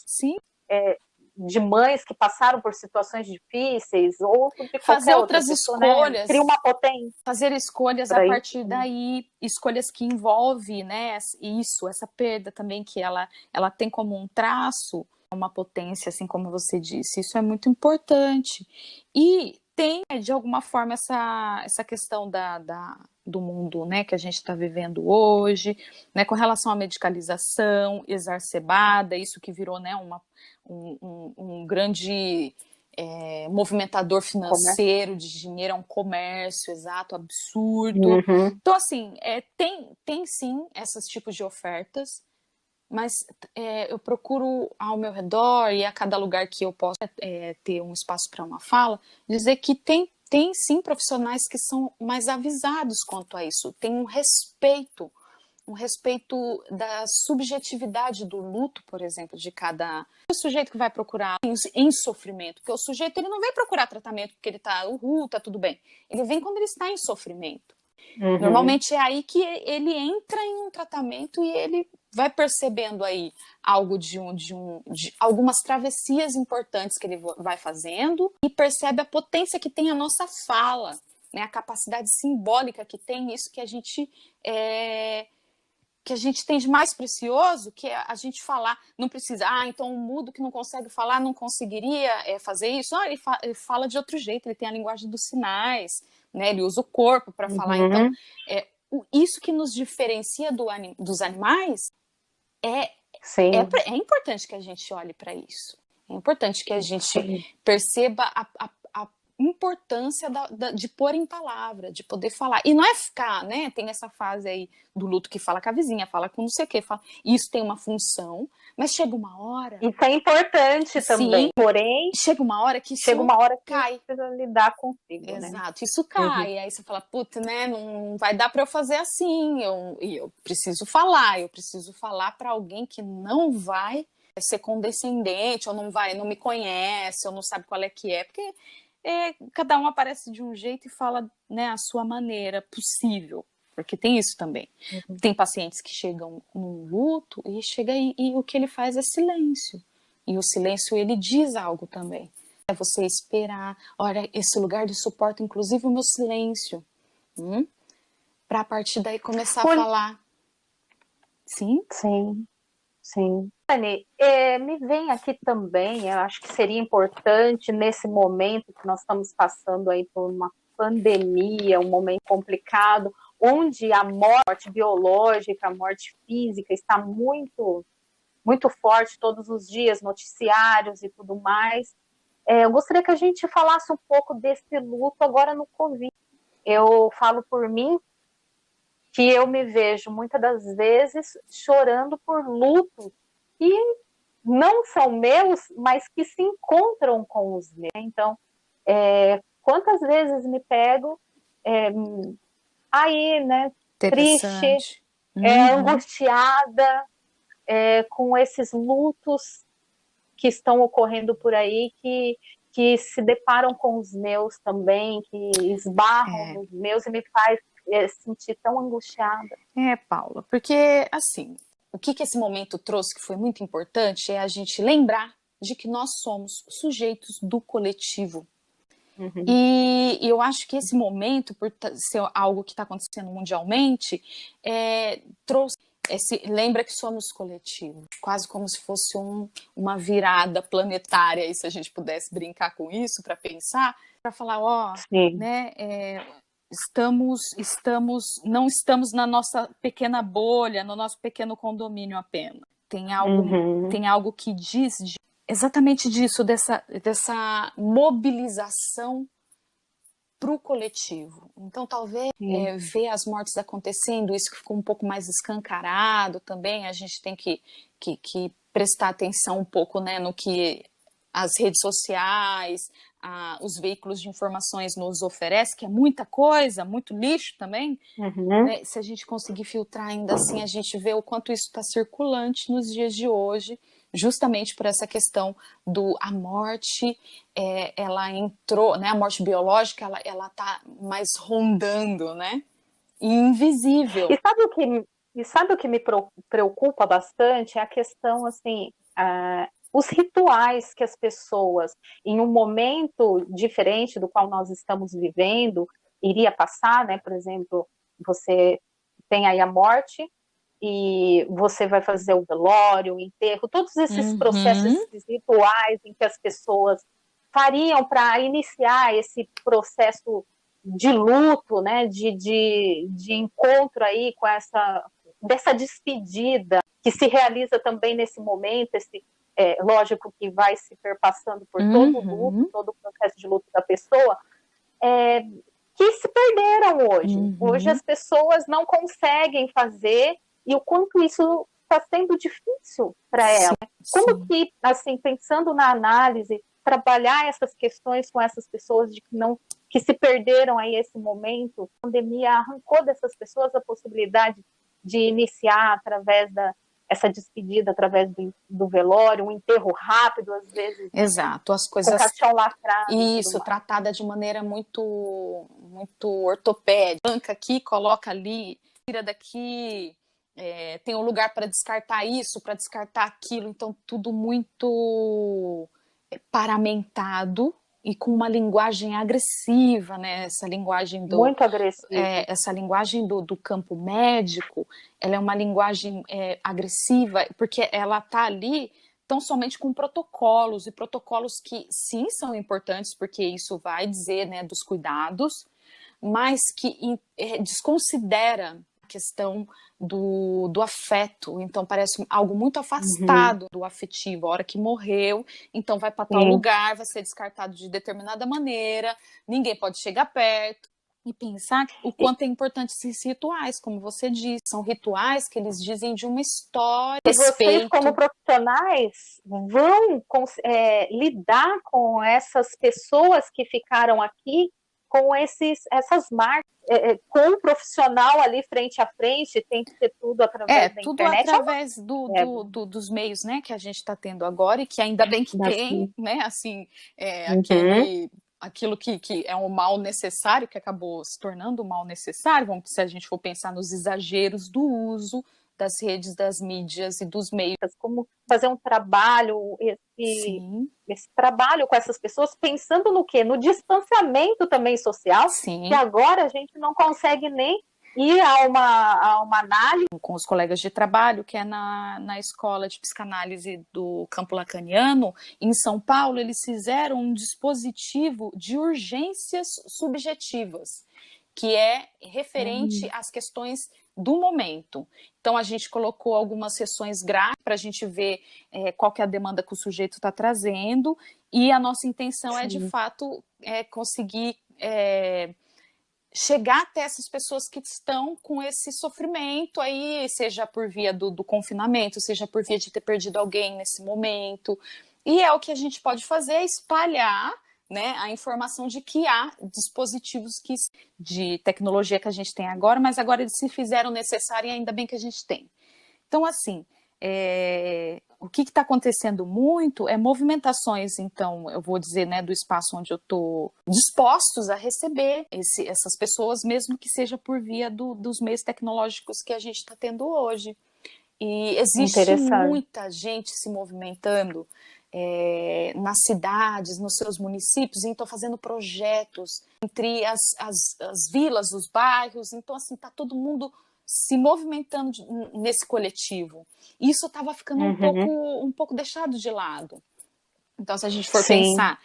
de mães que passaram por situações difíceis ou de qualquer fazer outra outras pessoa, escolhas, né? Cria uma potência, fazer escolhas a partir daí, escolhas que envolvem, né, isso, essa perda também que ela tem como um traço, uma potência, assim como você disse, isso é muito importante. E tem, de alguma forma, essa questão do mundo, né, que a gente está vivendo hoje, né, com relação à medicalização exacerbada, isso que virou, né, um grande movimentador financeiro de dinheiro, é um comércio, exato, absurdo. Então, assim, tem sim esses tipos de ofertas, mas eu procuro ao meu redor e a cada lugar que eu posso ter um espaço para uma fala, dizer que tem sim profissionais que são mais avisados quanto a isso, tem um respeito da subjetividade do luto, por exemplo, de cada... O sujeito que vai procurar em sofrimento, porque o sujeito ele não vem procurar tratamento porque ele tá tudo bem, ele vem quando ele está em sofrimento. Normalmente é aí que ele entra em um tratamento e ele vai percebendo aí algo de algumas travessias importantes que ele vai fazendo e percebe a potência que tem a nossa fala, né, a capacidade simbólica que tem isso que a gente tem de mais precioso, que é a gente falar, não precisa, então um mudo que não consegue falar não conseguiria fazer isso, ele fala de outro jeito, ele tem a linguagem dos sinais, né, ele usa o corpo para falar, então isso que nos diferencia dos animais é importante que a gente olhe para isso, é importante que a gente perceba a importância de pôr em palavra, de poder falar. E não é ficar, né? Tem essa fase aí do luto que fala com a vizinha, fala com não sei o quê. Isso tem uma função, mas chega uma hora... Isso é importante também, porém... Chega uma hora que isso cai. Precisa lidar consigo, exato, né? Isso cai. Aí você fala, puta, né? Não vai dar para eu fazer assim. Eu preciso falar para alguém que não vai ser condescendente, ou não me conhece, ou não sabe qual é que é, porque cada um aparece de um jeito e fala, né, a sua maneira possível, porque tem isso também. Tem pacientes que chegam num luto e chega e o que ele faz é silêncio, e o silêncio ele diz algo também. É você esperar, olha, esse lugar de suporte, inclusive o meu silêncio, para a partir daí começar a falar. Sim? Sim. Dani, me vem aqui também, eu acho que seria importante nesse momento que nós estamos passando aí por uma pandemia, um momento complicado, onde a morte biológica, a morte física está muito, muito forte todos os dias, noticiários e tudo mais. Eu gostaria que a gente falasse um pouco desse luto agora no Covid. Eu falo por mim, que eu me vejo muitas das vezes chorando por lutos que não são meus, mas que se encontram com os meus. Então, quantas vezes me pego aí, né, triste, angustiada, com esses lutos que estão ocorrendo por aí, que se deparam com os meus também, que esbarram nos meus e me faz sentir tão angustiada. Paula, porque assim, o que esse momento trouxe que foi muito importante é a gente lembrar de que nós somos sujeitos do coletivo. E eu acho que esse momento, por ser algo que está acontecendo mundialmente, trouxe lembra que somos coletivos, quase como se fosse uma virada planetária, e se a gente pudesse brincar com isso para pensar, para falar, né, não estamos na nossa pequena bolha, no nosso pequeno condomínio apenas. Tem algo que diz exatamente disso, dessa mobilização para o coletivo. Então, talvez ver as mortes acontecendo, isso que ficou um pouco mais escancarado também, a gente tem que prestar atenção um pouco, né, no que as redes sociais, os veículos de informações nos oferecem, que é muita coisa, muito lixo também. Né? Se a gente conseguir filtrar ainda assim, a gente vê o quanto isso está circulante nos dias de hoje, justamente por essa questão a morte, ela entrou, né, a morte biológica, ela tá mais rondando, né, e invisível. E sabe o que me preocupa bastante? É a questão, assim, os rituais que as pessoas, em um momento diferente do qual nós estamos vivendo, iria passar, né? Por exemplo, você tem aí a morte, e você vai fazer o velório, o enterro, todos esses processos, esses rituais em que as pessoas fariam para iniciar esse processo de luto, né, de encontro aí com dessa despedida que se realiza também nesse momento, lógico que vai se perpassando por todo o luto, todo o processo de luto da pessoa, que se perderam hoje. Hoje as pessoas não conseguem fazer, e o quanto isso está sendo difícil para ela. Como que, assim, pensando na análise, trabalhar essas questões com essas pessoas que se perderam aí esse momento, a pandemia arrancou dessas pessoas a possibilidade de iniciar através essa despedida, através do velório, um enterro rápido, às vezes. Exato, as coisas... Com caixão lacrado. Isso, tratada de maneira muito, muito ortopédica. Arranca aqui, coloca ali, tira daqui... tem um lugar para descartar isso, para descartar aquilo, então tudo muito paramentado e com uma linguagem agressiva, né? Essa linguagem muito agressiva. Essa linguagem do campo médico, ela é uma linguagem agressiva, porque ela está ali tão somente com protocolos, e protocolos que sim são importantes, porque isso vai dizer, né, dos cuidados, mas que desconsidera questão do afeto, então parece algo muito afastado do afetivo. A hora que morreu, então vai para tal lugar, vai ser descartado de determinada maneira, ninguém pode chegar perto. E pensar o quanto é importante esses rituais, como você disse, são rituais que eles dizem de uma história. E vocês, como profissionais, vão lidar com essas pessoas que ficaram aqui com essas marcas, com o profissional ali frente a frente, tem que ser tudo através da tudo internet. através dos meios, né, que a gente está tendo agora, e que ainda bem que tem, né, assim, aquilo que é um mal necessário, que acabou se tornando um mal necessário, se a gente for pensar nos exageros do uso das redes, das mídias e dos meios. Como fazer um trabalho, esse trabalho com essas pessoas, pensando no quê? No distanciamento também social, que agora a gente não consegue nem ir a uma análise. Com os colegas de trabalho, que é na escola de psicanálise do Campo Lacaniano, em São Paulo, eles fizeram um dispositivo de urgências subjetivas, que é referente às questões do momento. Então, a gente colocou algumas sessões gráficas para a gente ver qual que é a demanda que o sujeito está trazendo, e a nossa intenção é, de fato, conseguir chegar até essas pessoas que estão com esse sofrimento aí, seja por via do confinamento, seja por via de ter perdido alguém nesse momento. E o que a gente pode fazer é espalhar, né, a informação de que há dispositivos de tecnologia que a gente tem agora, mas agora eles se fizeram necessários e ainda bem que a gente tem. Então, assim, o que está acontecendo muito é movimentações, então, eu vou dizer, né, do espaço onde eu estou dispostos a receber essas pessoas, mesmo que seja por via dos meios tecnológicos que a gente está tendo hoje. E existe muita gente se movimentando nas cidades, nos seus municípios, então fazendo projetos entre as vilas, os bairros, então assim, está todo mundo se movimentando nesse coletivo. Isso estava ficando um pouco deixado de lado. Então, se a gente for pensar,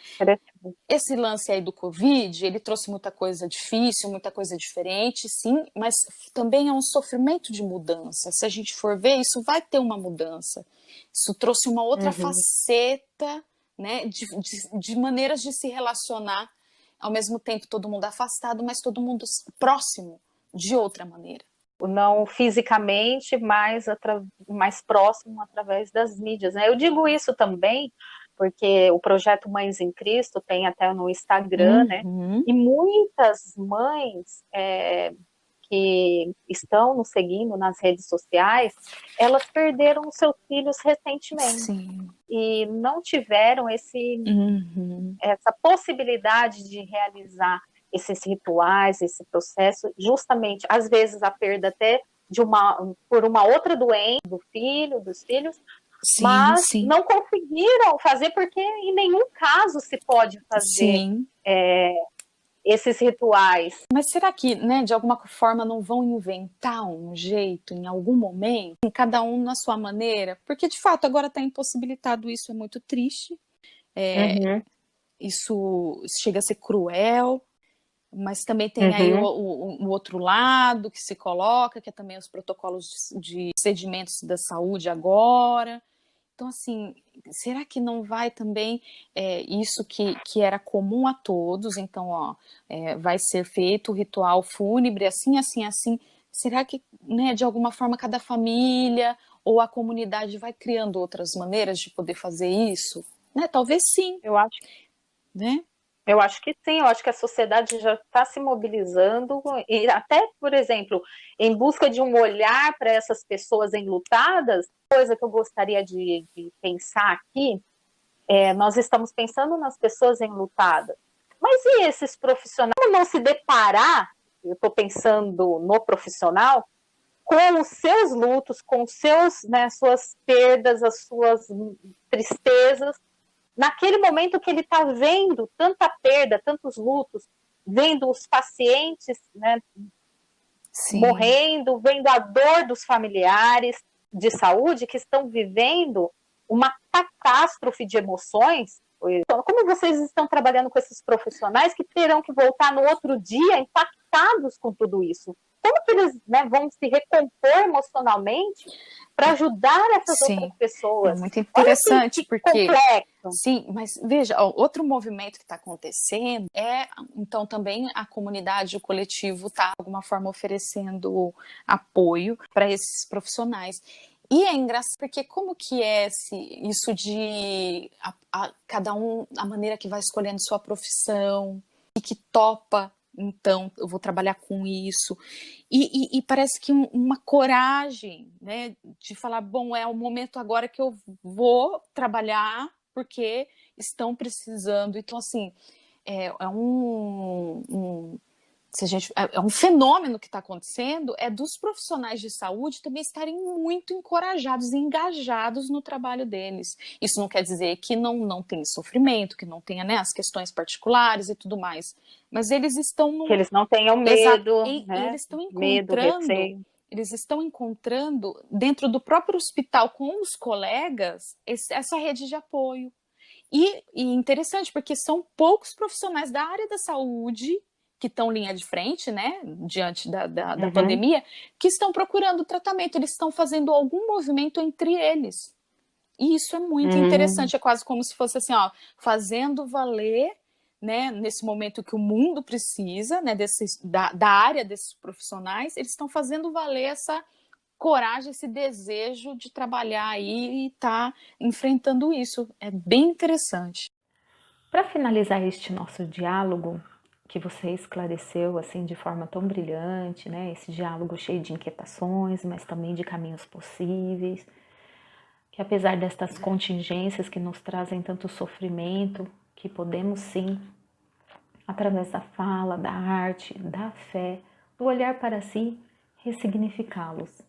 esse lance aí do Covid, ele trouxe muita coisa difícil, muita coisa diferente, sim, mas também é um sofrimento de mudança. Se a gente for ver, isso vai ter uma mudança. Isso trouxe uma outra faceta, né, de maneiras de se relacionar, ao mesmo tempo todo mundo afastado, mas todo mundo próximo de outra maneira. Não fisicamente, mas mais próximo através das mídias, né? Eu digo isso também porque o projeto Mães em Cristo tem até no Instagram, né? E muitas mães que estão nos seguindo nas redes sociais, elas perderam seus filhos recentemente. Sim. E não tiveram essa possibilidade de realizar esses rituais, esse processo, justamente, às vezes, a perda até por uma outra doença do filho, dos filhos, mas não conseguiram fazer porque em nenhum caso se pode fazer esses rituais. Mas será que, né, de alguma forma não vão inventar um jeito em algum momento, cada um na sua maneira? Porque, de fato, agora está impossibilitado, isso é muito triste, isso chega a ser cruel, mas também tem aí o outro lado que se coloca, que é também os protocolos de procedimentos da saúde agora. Então, assim, será que não vai também isso que era comum a todos? Então, vai ser feito o ritual fúnebre, assim, assim, assim. Será que, né, de alguma forma, cada família ou a comunidade vai criando outras maneiras de poder fazer isso? Né? Talvez sim. Eu acho. Né? Eu acho que sim, eu acho que a sociedade já está se mobilizando, e até, por exemplo, em busca de um olhar para essas pessoas enlutadas. Coisa que eu gostaria de pensar aqui, nós estamos pensando nas pessoas enlutadas, mas e esses profissionais? Como não se deparar, eu estou pensando no profissional, com os seus lutos, com suas perdas, as suas tristezas, naquele momento que ele está vendo tanta perda, tantos lutos, vendo os pacientes, né, morrendo, vendo a dor dos familiares de saúde que estão vivendo uma catástrofe de emoções. Então, como vocês estão trabalhando com esses profissionais que terão que voltar no outro dia impactados com tudo isso? Como que eles, né, vão se recompor emocionalmente para ajudar essas outras pessoas? É muito interessante, que porque... complexo. Sim, mas veja, outro movimento que está acontecendo então, também a comunidade, o coletivo está, de alguma forma, oferecendo apoio para esses profissionais. E é engraçado porque como que é isso de cada um, a maneira que vai escolhendo sua profissão, e que topa, então eu vou trabalhar com isso. E parece que uma coragem, né, de falar, bom, é o momento agora que eu vou trabalhar porque estão precisando. Então, assim, é um fenômeno que está acontecendo, é dos profissionais de saúde também estarem muito encorajados e engajados no trabalho deles. Isso não quer dizer que não tenha sofrimento, que não tenha, né, as questões particulares e tudo mais, mas eles estão Que eles não tenham medo, né? eles estão Medo, receio. eles estão encontrando dentro do próprio hospital com os colegas essa rede de apoio. E interessante, porque são poucos profissionais da área da saúde que estão linha de frente, né, diante da pandemia, que estão procurando tratamento, eles estão fazendo algum movimento entre eles. E isso é muito interessante, é quase como se fosse assim, ó, fazendo valer, né, nesse momento que o mundo precisa, né, da área desses profissionais, eles estão fazendo valer essa coragem, esse desejo de trabalhar aí e estar enfrentando isso. É bem interessante. Para finalizar este nosso diálogo, que você esclareceu assim de forma tão brilhante, né? Esse diálogo cheio de inquietações, mas também de caminhos possíveis, que apesar destas contingências que nos trazem tanto sofrimento, que podemos sim, através da fala, da arte, da fé, do olhar para si, ressignificá-los,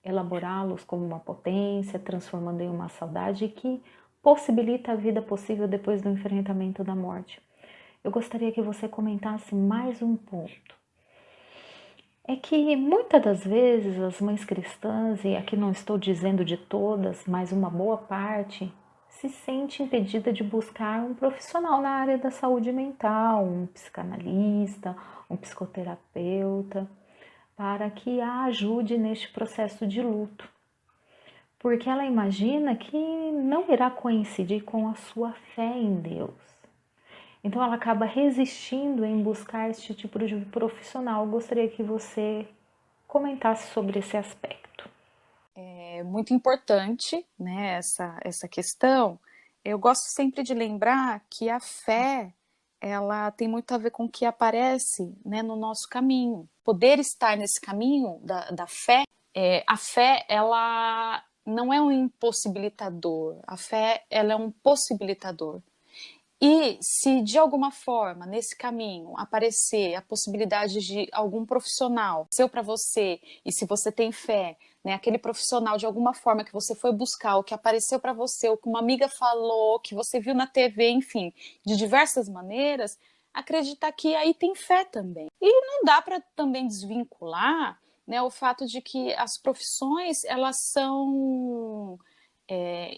elaborá-los como uma potência, transformando em uma saudade que possibilita a vida possível depois do enfrentamento da morte. Eu gostaria que você comentasse mais um ponto. É que muitas das vezes as mães cristãs, e aqui não estou dizendo de todas, mas uma boa parte, se sente impedida de buscar um profissional na área da saúde mental, um psicanalista, um psicoterapeuta, para que a ajude neste processo de luto. Porque ela imagina que não irá coincidir com a sua fé em Deus. Então ela acaba resistindo em buscar este tipo de profissional. Eu gostaria que você comentasse sobre esse aspecto. É muito importante, né, essa questão. Eu gosto sempre de lembrar que a fé, ela tem muito a ver com o que aparece, né, no nosso caminho. Poder estar nesse caminho da fé, a fé, ela não é um impossibilitador. A fé, ela é um possibilitador. E se de alguma forma nesse caminho aparecer a possibilidade de algum profissional seu para você, e se você tem fé, né, aquele profissional de alguma forma que você foi buscar, ou que apareceu para você, ou que uma amiga falou, que você viu na TV, enfim, de diversas maneiras, acreditar que aí tem fé também. E não dá para também desvincular, né, o fato de que as profissões, elas são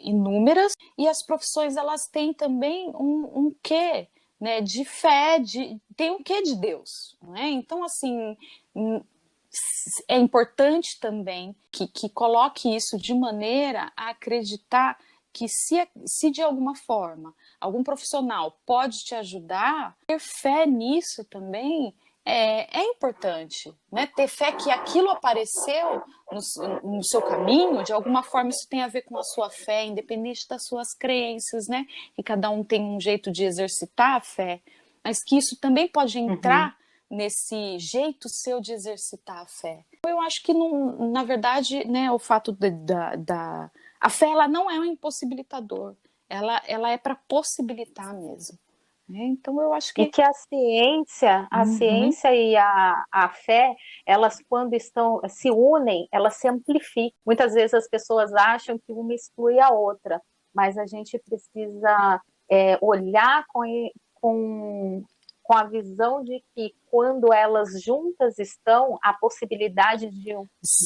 inúmeras, e as profissões, elas têm também um quê, né, de fé, tem um quê de Deus, né? Então, assim, é importante também que coloque isso de maneira a acreditar que se de alguma forma algum profissional pode te ajudar, ter fé nisso também é importante, né? Ter fé que aquilo apareceu no seu caminho, de alguma forma isso tem a ver com a sua fé, independente das suas crenças, né? E cada um tem um jeito de exercitar a fé, mas que isso também pode entrar nesse jeito seu de exercitar a fé. Eu acho que, não, na verdade, né, o fato a fé, ela não é um impossibilitador, ela é para possibilitar mesmo. Então eu acho que... E que a ciência e a fé, elas quando se unem, elas se amplificam. Muitas vezes as pessoas acham que uma exclui a outra, mas a gente precisa olhar com a visão de que quando elas juntas estão, a possibilidade de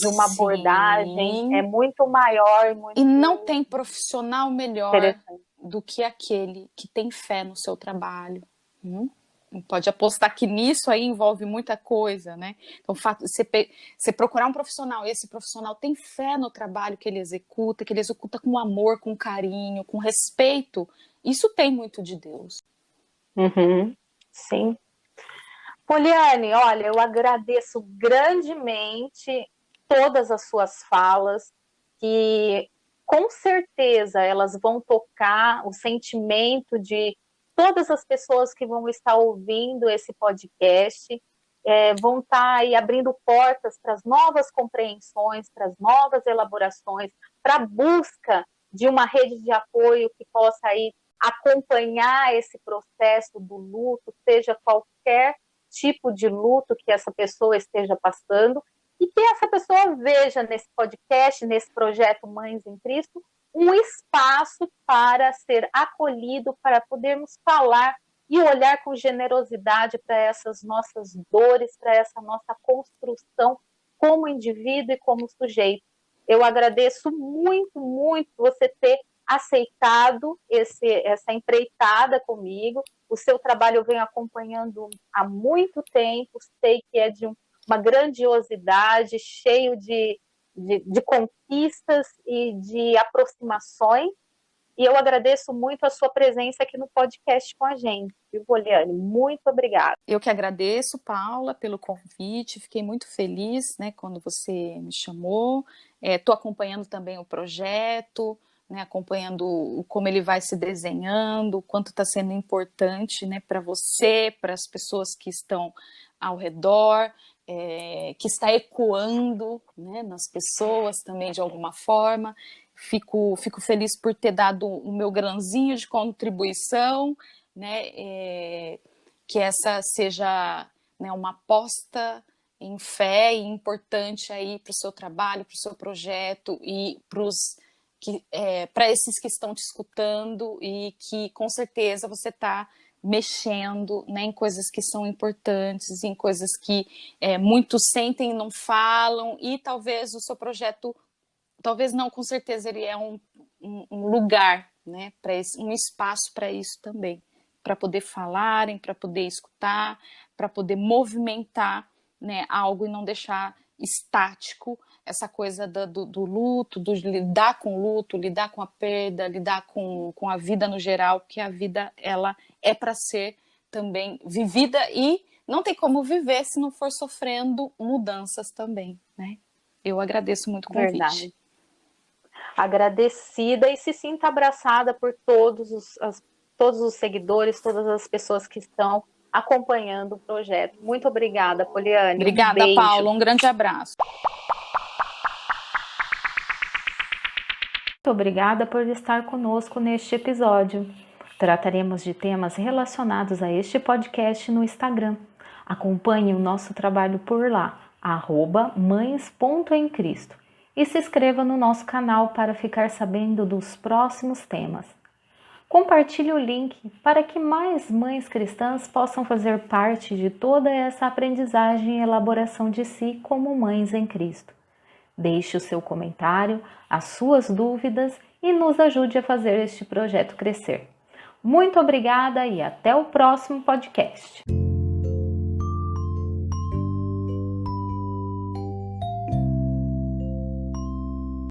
uma abordagem é muito maior. E não tem profissional melhor do que aquele que tem fé no seu trabalho. Pode apostar que nisso aí envolve muita coisa, né? Então, o fato de você procurar um profissional, e esse profissional tem fé no trabalho que ele executa com amor, com carinho, com respeito, isso tem muito de Deus. Sim. Poliane, olha, eu agradeço grandemente todas as suas falas, que com certeza elas vão tocar o sentimento de todas as pessoas que vão estar ouvindo esse podcast vão estar aí abrindo portas para as novas compreensões, para as novas elaborações, para a busca de uma rede de apoio que possa aí acompanhar esse processo do luto, seja qualquer tipo de luto que essa pessoa esteja passando, e que essa pessoa veja nesse podcast, nesse projeto Mães em Cristo, um espaço para ser acolhido, para podermos falar e olhar com generosidade para essas nossas dores, para essa nossa construção como indivíduo e como sujeito. Eu agradeço muito, muito você ter aceitado essa empreitada comigo. O seu trabalho eu venho acompanhando há muito tempo, sei que é de uma grandiosidade, cheio de conquistas e de aproximações. E eu agradeço muito a sua presença aqui no podcast com a gente, viu, Poliane? Muito obrigada. Eu que agradeço, Paula, pelo convite. Fiquei muito feliz, né, quando você me chamou. Estou acompanhando também o projeto, né, acompanhando como ele vai se desenhando, o quanto está sendo importante, né, para você, para as pessoas que estão ao redor, que está ecoando, né, nas pessoas também de alguma forma. Fico feliz por ter dado o meu grãozinho de contribuição, né, que essa seja, né, uma aposta em fé e importante aí para o seu trabalho, para o seu projeto e para esses que estão te escutando, e que com certeza você está mexendo, né, em coisas que são importantes, em coisas que muitos sentem e não falam, e talvez o seu projeto, talvez não, com certeza ele é um lugar, né, um espaço para isso também, para poder falarem, para poder escutar, para poder movimentar, né, algo e não deixar estático essa coisa do luto, do lidar com o luto, lidar com a perda, lidar com a vida no geral, porque a vida ela é para ser também vivida e não tem como viver se não for sofrendo mudanças também, né? Eu agradeço muito o convite. Verdade. Agradecida e se sinta abraçada por todos os seguidores, todas as pessoas que estão acompanhando o projeto. Muito obrigada, Poliane. Obrigada, Paula. Um grande abraço. Muito obrigada por estar conosco neste episódio. Trataremos de temas relacionados a este podcast no Instagram. Acompanhe o nosso trabalho por lá, @mães.emcristo. E se inscreva no nosso canal para ficar sabendo dos próximos temas. Compartilhe o link para que mais mães cristãs possam fazer parte de toda essa aprendizagem e elaboração de si como mães em Cristo. Deixe o seu comentário, as suas dúvidas e nos ajude a fazer este projeto crescer. Muito obrigada e até o próximo podcast.